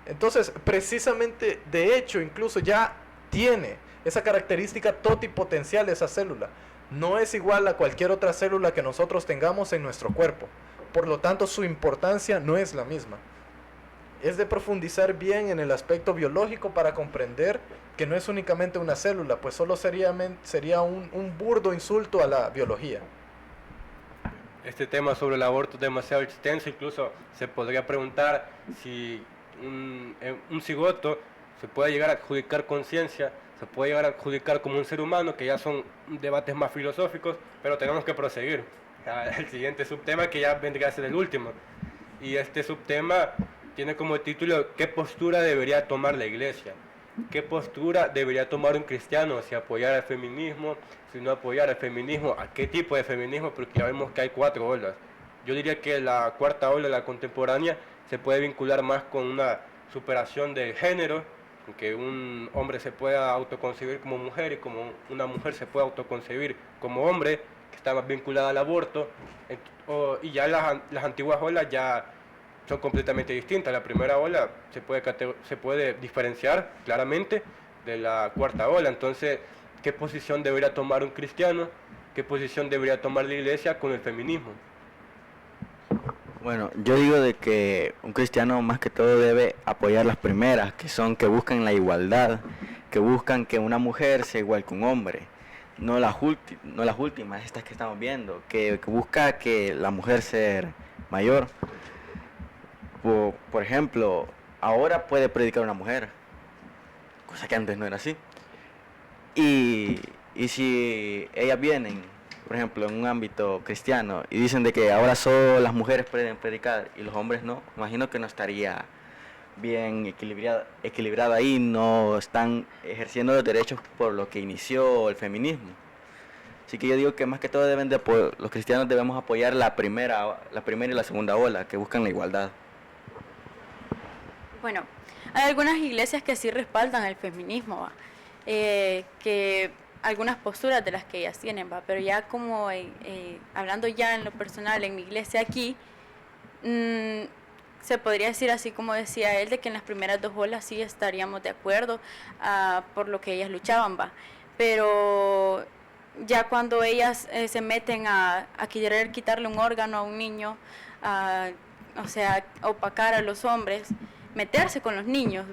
Entonces, precisamente, de hecho, incluso ya tiene esa característica totipotencial esa célula. No es igual a cualquier otra célula que nosotros tengamos en nuestro cuerpo. Por lo tanto, su importancia no es la misma. Es de profundizar bien en el aspecto biológico para comprender que no es únicamente una célula, pues solo sería un burdo insulto a la biología. Este tema sobre el aborto es demasiado extenso, incluso se podría preguntar si un cigoto se puede llegar a adjudicar conciencia, se puede llegar a adjudicar como un ser humano, que ya son debates más filosóficos, pero tenemos que proseguir al siguiente subtema, que ya vendría a ser el último. Y este subtema tiene como título: ¿qué postura debería tomar la iglesia? ¿Qué postura debería tomar un cristiano? Si apoyar el feminismo, si no apoyar el feminismo, ¿a qué tipo de feminismo? Porque ya vemos que hay 4 olas. Yo diría que la cuarta ola, la contemporánea, se puede vincular más con una superación del género, que un hombre se pueda autoconcebir como mujer y como una mujer se pueda autoconcebir como hombre, que está más vinculada al aborto. Y ya las antiguas olas ya son completamente distintas. La primera ola se puede diferenciar claramente de la cuarta ola. Entonces, ¿qué posición debería tomar un cristiano? ¿Qué posición debería tomar la iglesia con el feminismo? Bueno, yo digo de que un cristiano más que todo debe apoyar las primeras, que buscan la igualdad, que buscan que una mujer sea igual que un hombre, no las últimas, estas que estamos viendo, que busca que la mujer sea mayor. Por ejemplo, ahora puede predicar una mujer, cosa que antes no era así. Y si ellas vienen, por ejemplo, en un ámbito cristiano, y dicen de que ahora solo las mujeres pueden predicar y los hombres no, imagino que no estaría bien equilibrada ahí, no están ejerciendo los derechos por lo que inició el feminismo. Así que yo digo que más que todo los cristianos debemos apoyar la primera y la segunda ola, que buscan la igualdad. Bueno, hay algunas iglesias que sí respaldan el feminismo, que algunas posturas de las que ellas tienen, pero ya como hablando ya en lo personal, en mi iglesia aquí, se podría decir así como decía él, de que en las primeras 2 olas sí estaríamos de acuerdo por lo que ellas luchaban, pero ya cuando ellas se meten a querer quitarle un órgano a un niño, o sea, opacar a los hombres, meterse con los niños,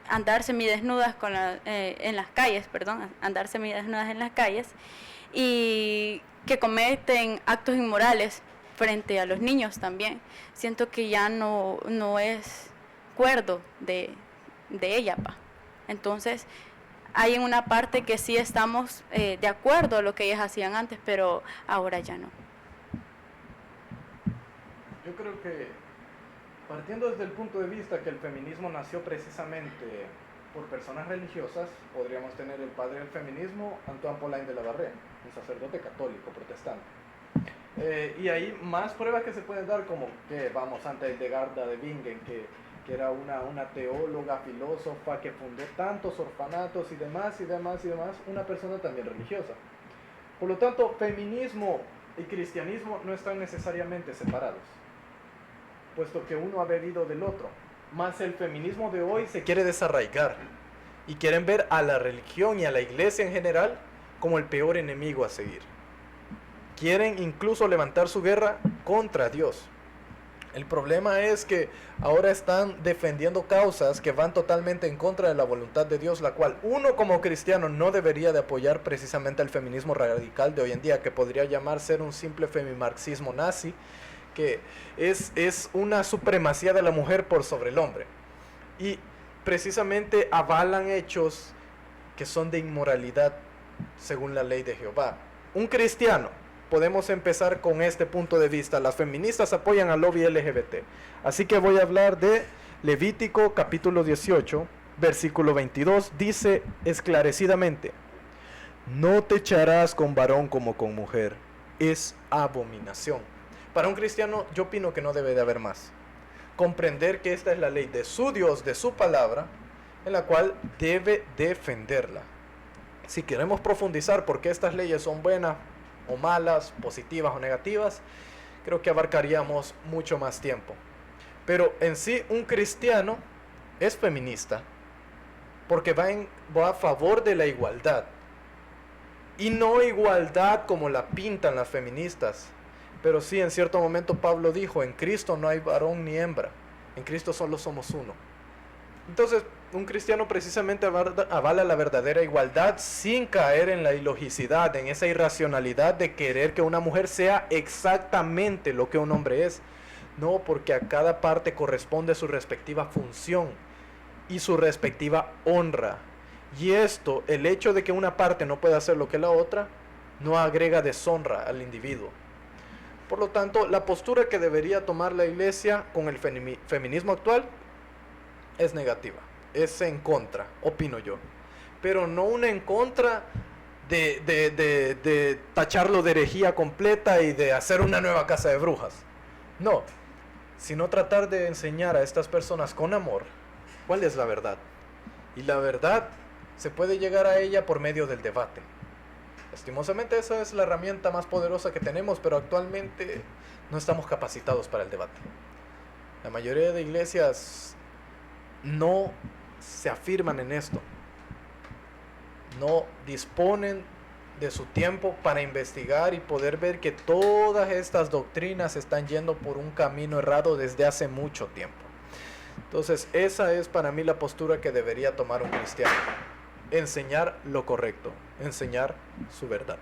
andar semidesnudas en las calles, andar semidesnudas en las calles, y que cometen actos inmorales frente a los niños también. Siento que ya no es acuerdo de ella, Entonces, hay en una parte que sí estamos de acuerdo a lo que ellas hacían antes, pero ahora ya no. Yo creo que, partiendo desde el punto de vista que el feminismo nació precisamente por personas religiosas, podríamos tener el padre del feminismo, Antoine Paulin de la Barrère, un sacerdote católico protestante. Y hay más pruebas que se pueden dar, como que Santa Hildegarda de Bingen, que era una teóloga, filósofa, que fundó tantos orfanatos y demás, una persona también religiosa. Por lo tanto, feminismo y cristianismo no están necesariamente separados, puesto que uno ha bebido del otro. Más el feminismo de hoy se quiere desarraigar y quieren ver a la religión y a la iglesia en general como el peor enemigo a seguir. Quieren incluso levantar su guerra contra Dios. El problema es que ahora están defendiendo causas que van totalmente en contra de la voluntad de Dios, la cual uno como cristiano no debería de apoyar precisamente el feminismo radical de hoy en día, que podría llamar ser un simple femimarxismo nazi, que es una supremacía de la mujer por sobre el hombre. Y precisamente avalan hechos que son de inmoralidad según la ley de Jehová. Un cristiano, podemos empezar con este punto de vista. Las feministas apoyan al lobby LGBT. Así que voy a hablar de Levítico capítulo 18, versículo 22. Dice esclarecidamente: no te echarás con varón como con mujer. Es abominación. Para un cristiano, yo opino que no debe de haber más. Comprender que esta es la ley de su Dios, de su palabra, en la cual debe defenderla. Si queremos profundizar por qué estas leyes son buenas o malas, positivas o negativas, creo que abarcaríamos mucho más tiempo. Pero en sí, un cristiano es feminista porque va a favor de la igualdad, y no igualdad como la pintan las feministas. Pero sí, en cierto momento Pablo dijo: en Cristo no hay varón ni hembra, en Cristo solo somos uno. Entonces, un cristiano precisamente avala la verdadera igualdad sin caer en la ilogicidad, en esa irracionalidad de querer que una mujer sea exactamente lo que un hombre es. No, porque a cada parte corresponde su respectiva función y su respectiva honra. Y esto, el hecho de que una parte no pueda hacer lo que la otra, no agrega deshonra al individuo. Por lo tanto, la postura que debería tomar la iglesia con el feminismo actual es negativa, es en contra, opino yo. Pero no una en contra de tacharlo de herejía completa y de hacer una nueva casa de brujas. No, sino tratar de enseñar a estas personas con amor cuál es la verdad. Y la verdad se puede llegar a ella por medio del debate. Lastimosamente esa es la herramienta más poderosa que tenemos, pero actualmente no estamos capacitados para el debate. La mayoría de iglesias no se afirman en esto, no disponen de su tiempo para investigar y poder ver que todas estas doctrinas están yendo por un camino errado desde hace mucho tiempo. Entonces esa es para mí la postura que debería tomar un cristiano: enseñar lo correcto, enseñar su verdad.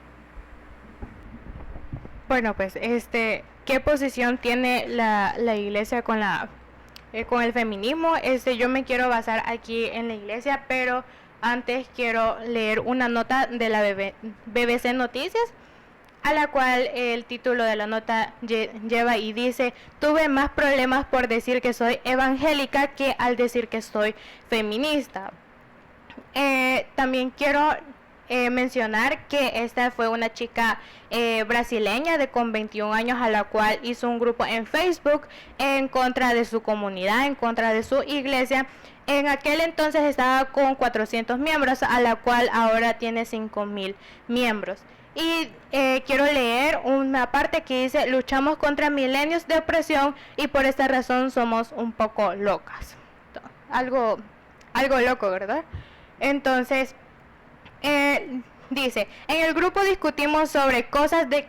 Bueno, pues, ¿qué posición tiene la iglesia con el feminismo? Yo me quiero basar aquí en la iglesia, pero antes quiero leer una nota de la BBC Noticias, a la cual el título de la nota lleva y dice: tuve más problemas por decir que soy evangélica que al decir que soy feminista. También quiero mencionar que esta fue una chica brasileña con 21 años, a la cual hizo un grupo en Facebook en contra de su comunidad, en contra de su iglesia. En aquel entonces estaba con 400 miembros, a la cual ahora tiene 5,000 miembros. Y quiero leer una parte que dice: luchamos contra milenios de opresión y por esta razón somos un poco locas. Algo loco, ¿verdad? Entonces, dice: en el grupo discutimos sobre cosas de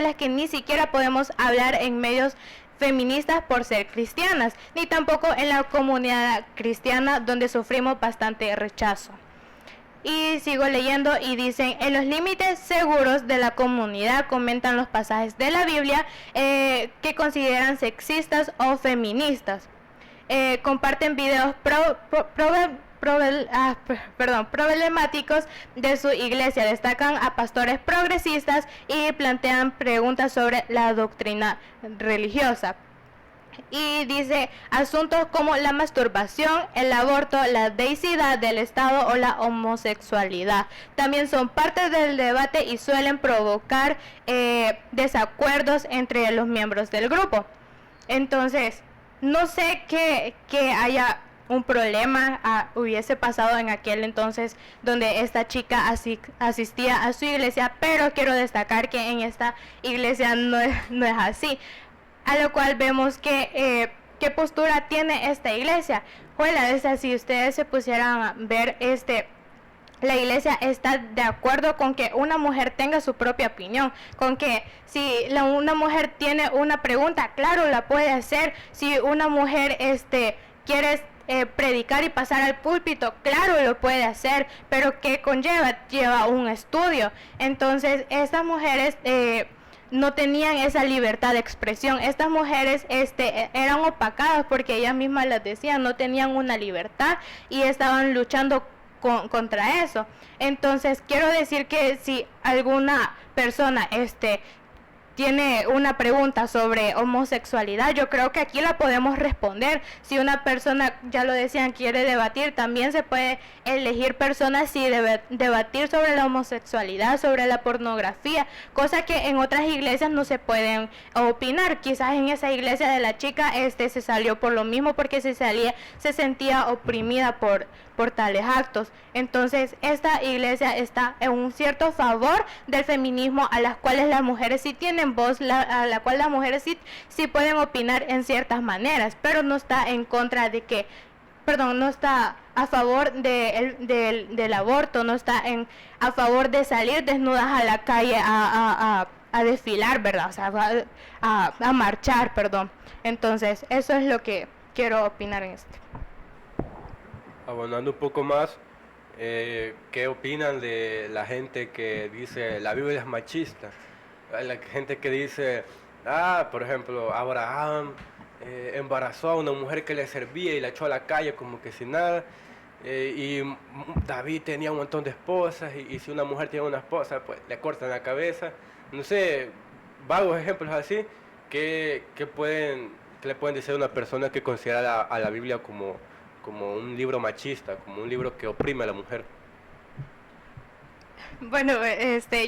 las que ni siquiera podemos hablar en medios feministas por ser cristianas, ni tampoco en la comunidad cristiana, donde sufrimos bastante rechazo. Y sigo leyendo y dicen: en los límites seguros de la comunidad comentan los pasajes de la Biblia que consideran sexistas o feministas. Comparten videos problemáticos de su iglesia, destacan a pastores progresistas y plantean preguntas sobre la doctrina religiosa. Y dice: asuntos como la masturbación, el aborto, la deidad del Estado o la homosexualidad también son parte del debate y suelen provocar desacuerdos entre los miembros del grupo. Entonces, no sé que haya un problema hubiese pasado en aquel entonces donde esta chica asistía a su iglesia, pero quiero destacar que en esta iglesia no es así. A lo cual vemos que qué postura tiene esta iglesia. Si ustedes se pusieran a ver la iglesia está de acuerdo con que una mujer tenga su propia opinión, con que si una mujer tiene una pregunta, claro, la puede hacer. Si una mujer quiere predicar y pasar al púlpito, claro, lo puede hacer, pero ¿qué conlleva? Lleva un estudio. Entonces, estas mujeres no tenían esa libertad de expresión. Estas mujeres eran opacadas porque ellas mismas las decían, no tenían una libertad y estaban luchando contra eso. Entonces quiero decir que si alguna persona tiene una pregunta sobre homosexualidad, yo creo que aquí la podemos responder. Si una persona, ya lo decían, quiere debatir, también se puede elegir personas y debatir sobre la homosexualidad, sobre la pornografía, cosa que en otras iglesias no se pueden opinar. Quizás en esa iglesia de la chica se salió por lo mismo, porque se sentía oprimida por tales actos. Entonces esta iglesia está en un cierto favor del feminismo, a las cuales las mujeres sí tienen voz, a la cual las mujeres sí pueden opinar en ciertas maneras, pero no está en contra de que, no está a favor del aborto, no está a favor de salir desnudas a la calle a desfilar, ¿verdad? O sea, a marchar, perdón. Entonces eso es lo que quiero opinar en esto. Abonando un poco más, ¿qué opinan de la gente que dice la Biblia es machista? La gente que dice, por ejemplo, Abraham embarazó a una mujer que le servía y la echó a la calle como que sin nada, y David tenía un montón de esposas, y si una mujer tiene una esposa, pues le cortan la cabeza. No sé, vagos ejemplos así. ¿Qué le pueden decir a una persona que considera a la Biblia como un libro machista, como un libro que oprime a la mujer? Bueno,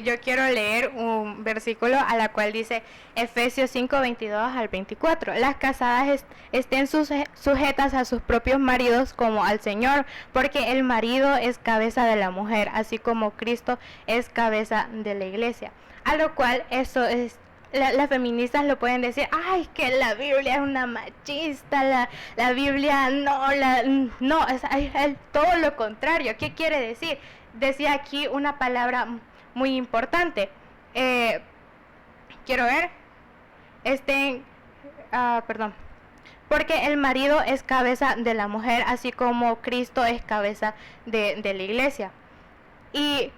yo quiero leer un versículo a la cual dice Efesios 5, 22 al 24. Las casadas estén sujetas a sus propios maridos como al Señor, porque el marido es cabeza de la mujer, así como Cristo es cabeza de la iglesia. A lo cual eso es, las feministas lo pueden decir, ay, que la Biblia es una machista, la Biblia no, es todo lo contrario. ¿Qué quiere decir? Decía aquí una palabra muy importante. Quiero ver. Porque el marido es cabeza de la mujer, así como Cristo es cabeza de la iglesia. Y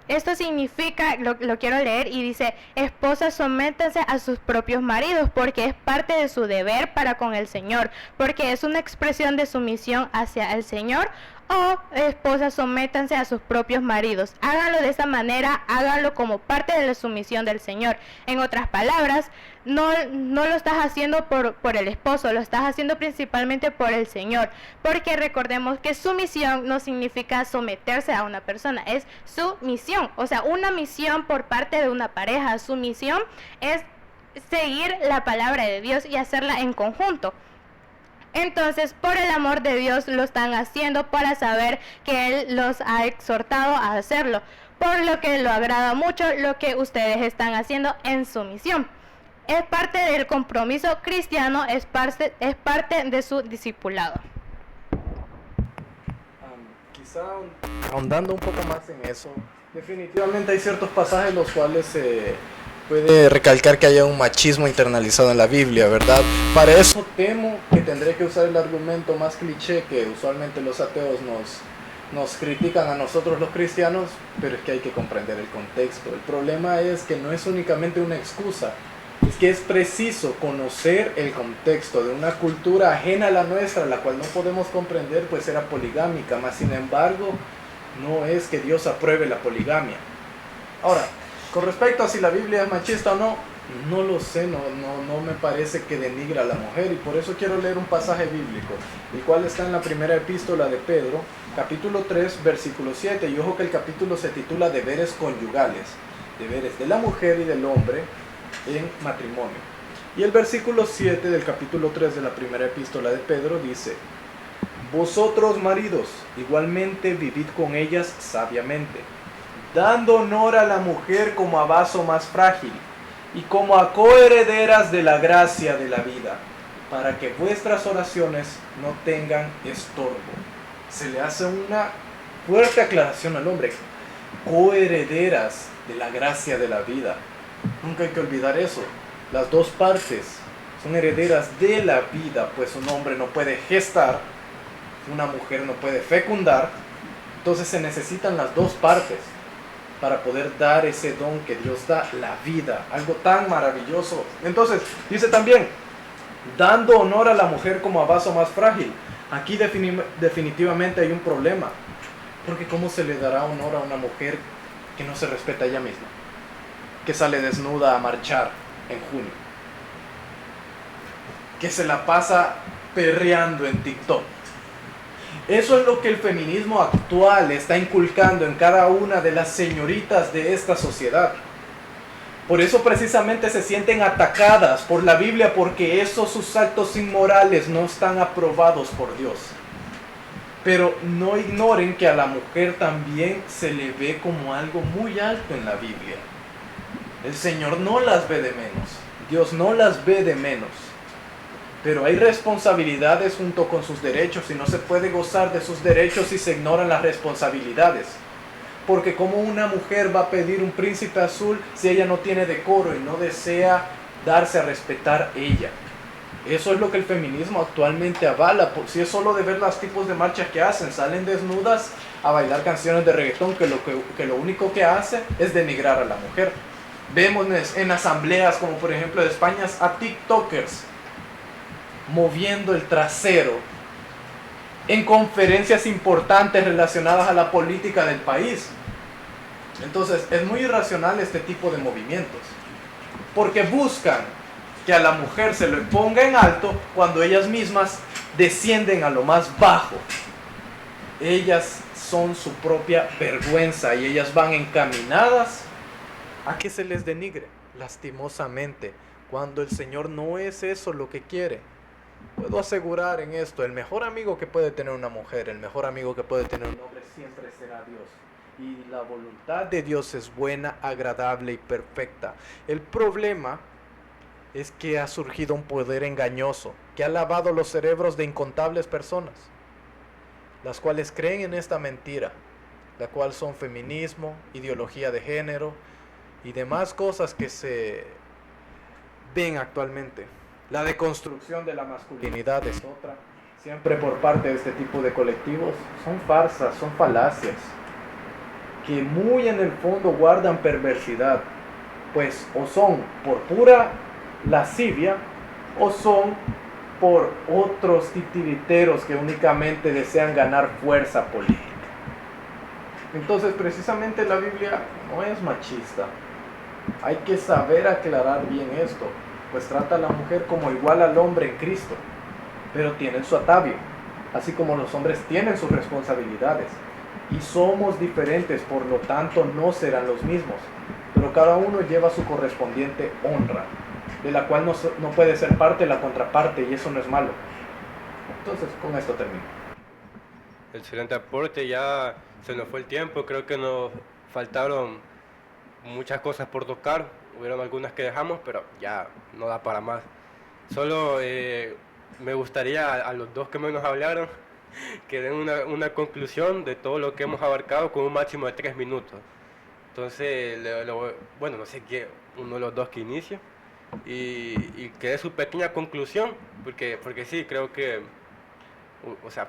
esto significa, lo quiero leer, y dice: esposas, sométanse a sus propios maridos, porque es parte de su deber para con el Señor, porque es una expresión de sumisión hacia el Señor. O esposas, sométanse a sus propios maridos. Háganlo de esa manera, háganlo como parte de la sumisión del Señor. En otras palabras, no lo estás haciendo por el esposo, lo estás haciendo principalmente por el Señor. Porque recordemos que sumisión no significa someterse a una persona, es sumisión. O sea, una misión por parte de una pareja. Sumisión es seguir la palabra de Dios y hacerla en conjunto. Entonces, por el amor de Dios lo están haciendo, para saber que Él los ha exhortado a hacerlo, por lo que lo agrada mucho lo que ustedes están haciendo en su misión. Es parte del compromiso cristiano, es parte de su discipulado. Quizá ahondando un poco más en eso, definitivamente hay ciertos pasajes en los cuales se puede recalcar que haya un machismo internalizado en la Biblia, ¿verdad? Para eso temo que tendré que usar el argumento más cliché que usualmente los ateos nos critican a nosotros los cristianos, pero es que hay que comprender el contexto. El problema es que no es únicamente una excusa, es que es preciso conocer el contexto de una cultura ajena a la nuestra, la cual no podemos comprender, pues era poligámica, mas sin embargo no es que Dios apruebe la poligamia. Ahora, con respecto a si la Biblia es machista o no, no lo sé, no me parece que denigra a la mujer, y por eso quiero leer un pasaje bíblico, el cual está en la primera epístola de Pedro, capítulo 3, versículo 7, y ojo que el capítulo se titula Deberes conyugales, deberes de la mujer y del hombre en matrimonio. Y el versículo 7 del capítulo 3 de la primera epístola de Pedro dice: vosotros, maridos, igualmente vivid con ellas sabiamente, dando honor a la mujer como a vaso más frágil y como a coherederas de la gracia de la vida, para que vuestras oraciones no tengan estorbo. Se le hace una Fuerte aclaración al hombre. Coherederas de la gracia de la vida. Nunca hay que olvidar eso. Las dos partes son herederas de la vida, pues un hombre no puede gestar, una mujer no puede fecundar. Entonces se necesitan las dos partes para poder dar ese don que Dios da, la vida, algo tan maravilloso. Entonces, dice también, dando honor a la mujer como a vaso más frágil. Aquí definitivamente hay un problema, porque ¿cómo se le dará honor a una mujer que no se respeta a ella misma? Que sale desnuda a marchar en junio, que se la pasa perreando en TikTok. Eso es lo que el feminismo actual está inculcando en cada una de las señoritas de esta sociedad. Por eso precisamente se sienten atacadas por la Biblia, porque esos sus actos inmorales no están aprobados por Dios. Pero no ignoren que a la mujer también se le ve como algo muy alto en la Biblia. El Señor no las ve de menos, Dios no las ve de menos. Pero hay responsabilidades junto con sus derechos y no se puede gozar de sus derechos si se ignoran las responsabilidades. Porque como una mujer va a pedir un príncipe azul si ella no tiene decoro y no desea darse a respetar ella. Eso es lo que el feminismo actualmente avala. Si es solo de ver los tipos de marchas que hacen, salen desnudas a bailar canciones de reggaetón que lo único que hace es denigrar a la mujer. Vemos en asambleas como por ejemplo de España a TikTokers moviendo el trasero en conferencias importantes relacionadas a la política del país. Entonces es muy irracional este tipo de movimientos, porque buscan que a la mujer se le ponga en alto cuando ellas mismas descienden a lo más bajo. Ellas son su propia vergüenza y ellas van encaminadas a que se les denigre, lastimosamente, cuando el Señor no es eso lo que quiere. Puedo asegurar en esto, el mejor amigo que puede tener una mujer, el mejor amigo que puede tener un hombre siempre será Dios. Y la voluntad de Dios es buena, agradable y perfecta. El problema es que ha surgido un poder engañoso que ha lavado los cerebros de incontables personas, las cuales creen en esta mentira, la cual son feminismo, ideología de género y demás cosas que se ven actualmente. La deconstrucción de la masculinidad es otra, siempre por parte de este tipo de colectivos. Son farsas, son falacias, que muy en el fondo guardan perversidad, pues o son por pura lascivia o son por otros titiriteros que únicamente desean ganar fuerza política. Entonces precisamente la Biblia no es machista. Hay que saber aclarar bien esto, pues trata a la mujer como igual al hombre en Cristo, pero tienen su atavio, así como los hombres tienen sus responsabilidades. Y somos diferentes, por lo tanto no serán los mismos, pero cada uno lleva su correspondiente honra, de la cual no puede ser parte la contraparte, y eso no es malo. Entonces con esto termino. Excelente aporte, ya se nos fue el tiempo, creo que nos faltaron muchas cosas por tocar. Hubieron algunas que dejamos, pero ya no da para más. Solo me gustaría a los dos que menos hablaron que den una conclusión de todo lo que hemos abarcado con un máximo de 3 minutos. Entonces, bueno, no sé qué, uno de los dos que inicie y que dé su pequeña conclusión, porque sí, creo que, o sea,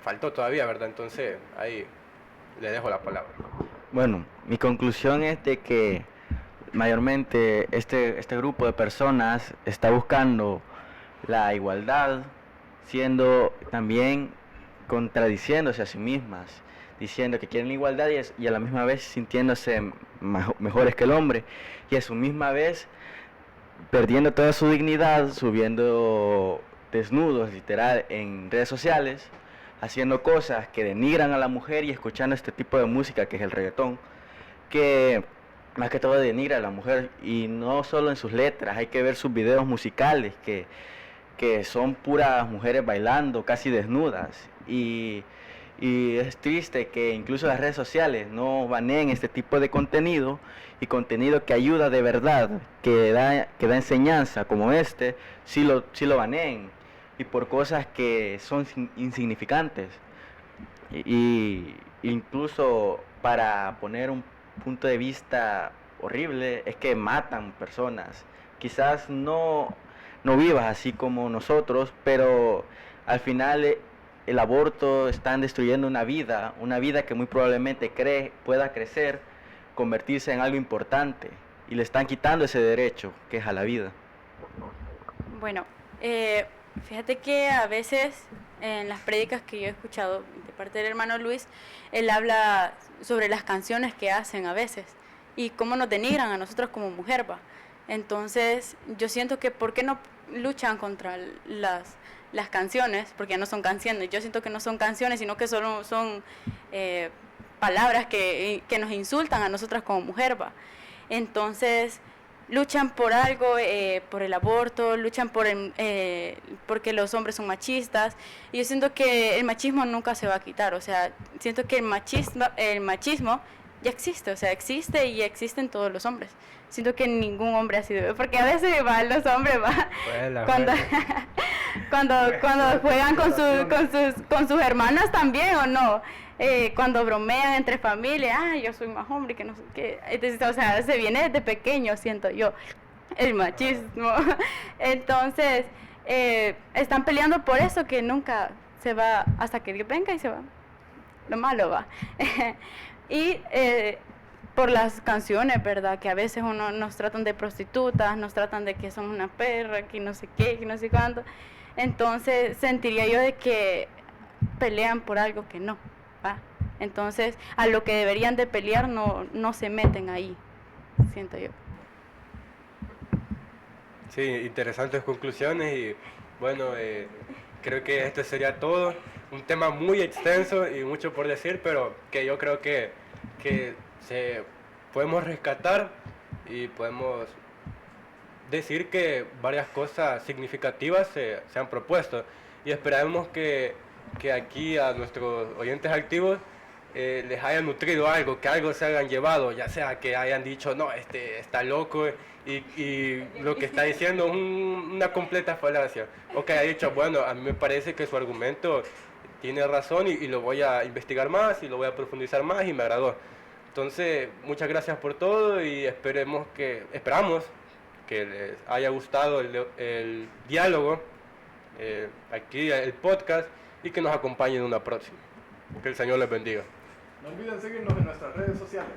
faltó todavía, ¿verdad? Entonces, ahí le dejo la palabra. Bueno, mi conclusión es de que mayormente este grupo de personas está buscando la igualdad, siendo también contradiciéndose a sí mismas, diciendo que quieren la igualdad y a la misma vez sintiéndose mejores que el hombre, y a su misma vez perdiendo toda su dignidad, subiendo desnudos literal en redes sociales, haciendo cosas que denigran a la mujer y escuchando este tipo de música que es el reggaetón, que más que todo denigra a la mujer, y no solo en sus letras, hay que ver sus videos musicales que son puras mujeres bailando casi desnudas, y es triste que incluso las redes sociales no baneen este tipo de contenido, y contenido que ayuda de verdad, que da enseñanza como sí lo baneen, y por cosas que son insignificantes. Y incluso para poner un punto de vista horrible, es que matan personas. Quizás no vivas así como nosotros, pero al final el aborto están destruyendo una vida que muy probablemente pueda crecer, convertirse en algo importante, y le están quitando ese derecho que es a la vida. Bueno, fíjate que a veces en las prédicas que yo he escuchado de parte del hermano Luis, él habla sobre las canciones que hacen a veces y cómo nos denigran a nosotros como mujer, va. Entonces yo siento que ¿por qué no luchan contra las canciones? Porque ya no son canciones. Yo siento que no son canciones, sino que solo son palabras que nos insultan a nosotras como mujer, va. Entonces luchan por algo, por el aborto, luchan porque los hombres son machistas, y yo siento que el machismo nunca se va a quitar. O sea, siento que el machismo ya existe, o sea, existe y existen todos los hombres. Siento que ningún hombre ha sido, porque a veces los hombres cuando juegan con sus hermanas también, o no, cuando bromean entre familia, yo soy más hombre que no sé qué. Entonces, o sea, se viene desde pequeño, siento yo, el machismo. Entonces están peleando por eso, que nunca se va, hasta que Dios venga y se va, lo malo va. Y por las canciones, ¿verdad? Que a veces nos tratan de prostitutas, nos tratan de que somos una perra, que no sé qué, que no sé cuánto. Entonces sentiría yo de que pelean por algo que no, ¿va? Entonces a lo que deberían de pelear no se meten ahí, siento yo. Sí, interesantes conclusiones y bueno, creo que esto sería todo. Un tema muy extenso y mucho por decir, pero que yo creo que podemos rescatar y podemos decir que varias cosas significativas se han propuesto, y esperamos que aquí a nuestros oyentes activos les haya nutrido algo, que algo se hayan llevado, ya sea que hayan dicho, no, está loco y lo que está diciendo es una completa falacia, o que haya dicho, bueno, a mí me parece que su argumento tiene razón y lo voy a investigar más y lo voy a profundizar más y me agradó. Entonces, muchas gracias por todo y esperamos que les haya gustado el diálogo, aquí el podcast, y que nos acompañen en una próxima. Que el Señor les bendiga. No olviden seguirnos en nuestras redes sociales.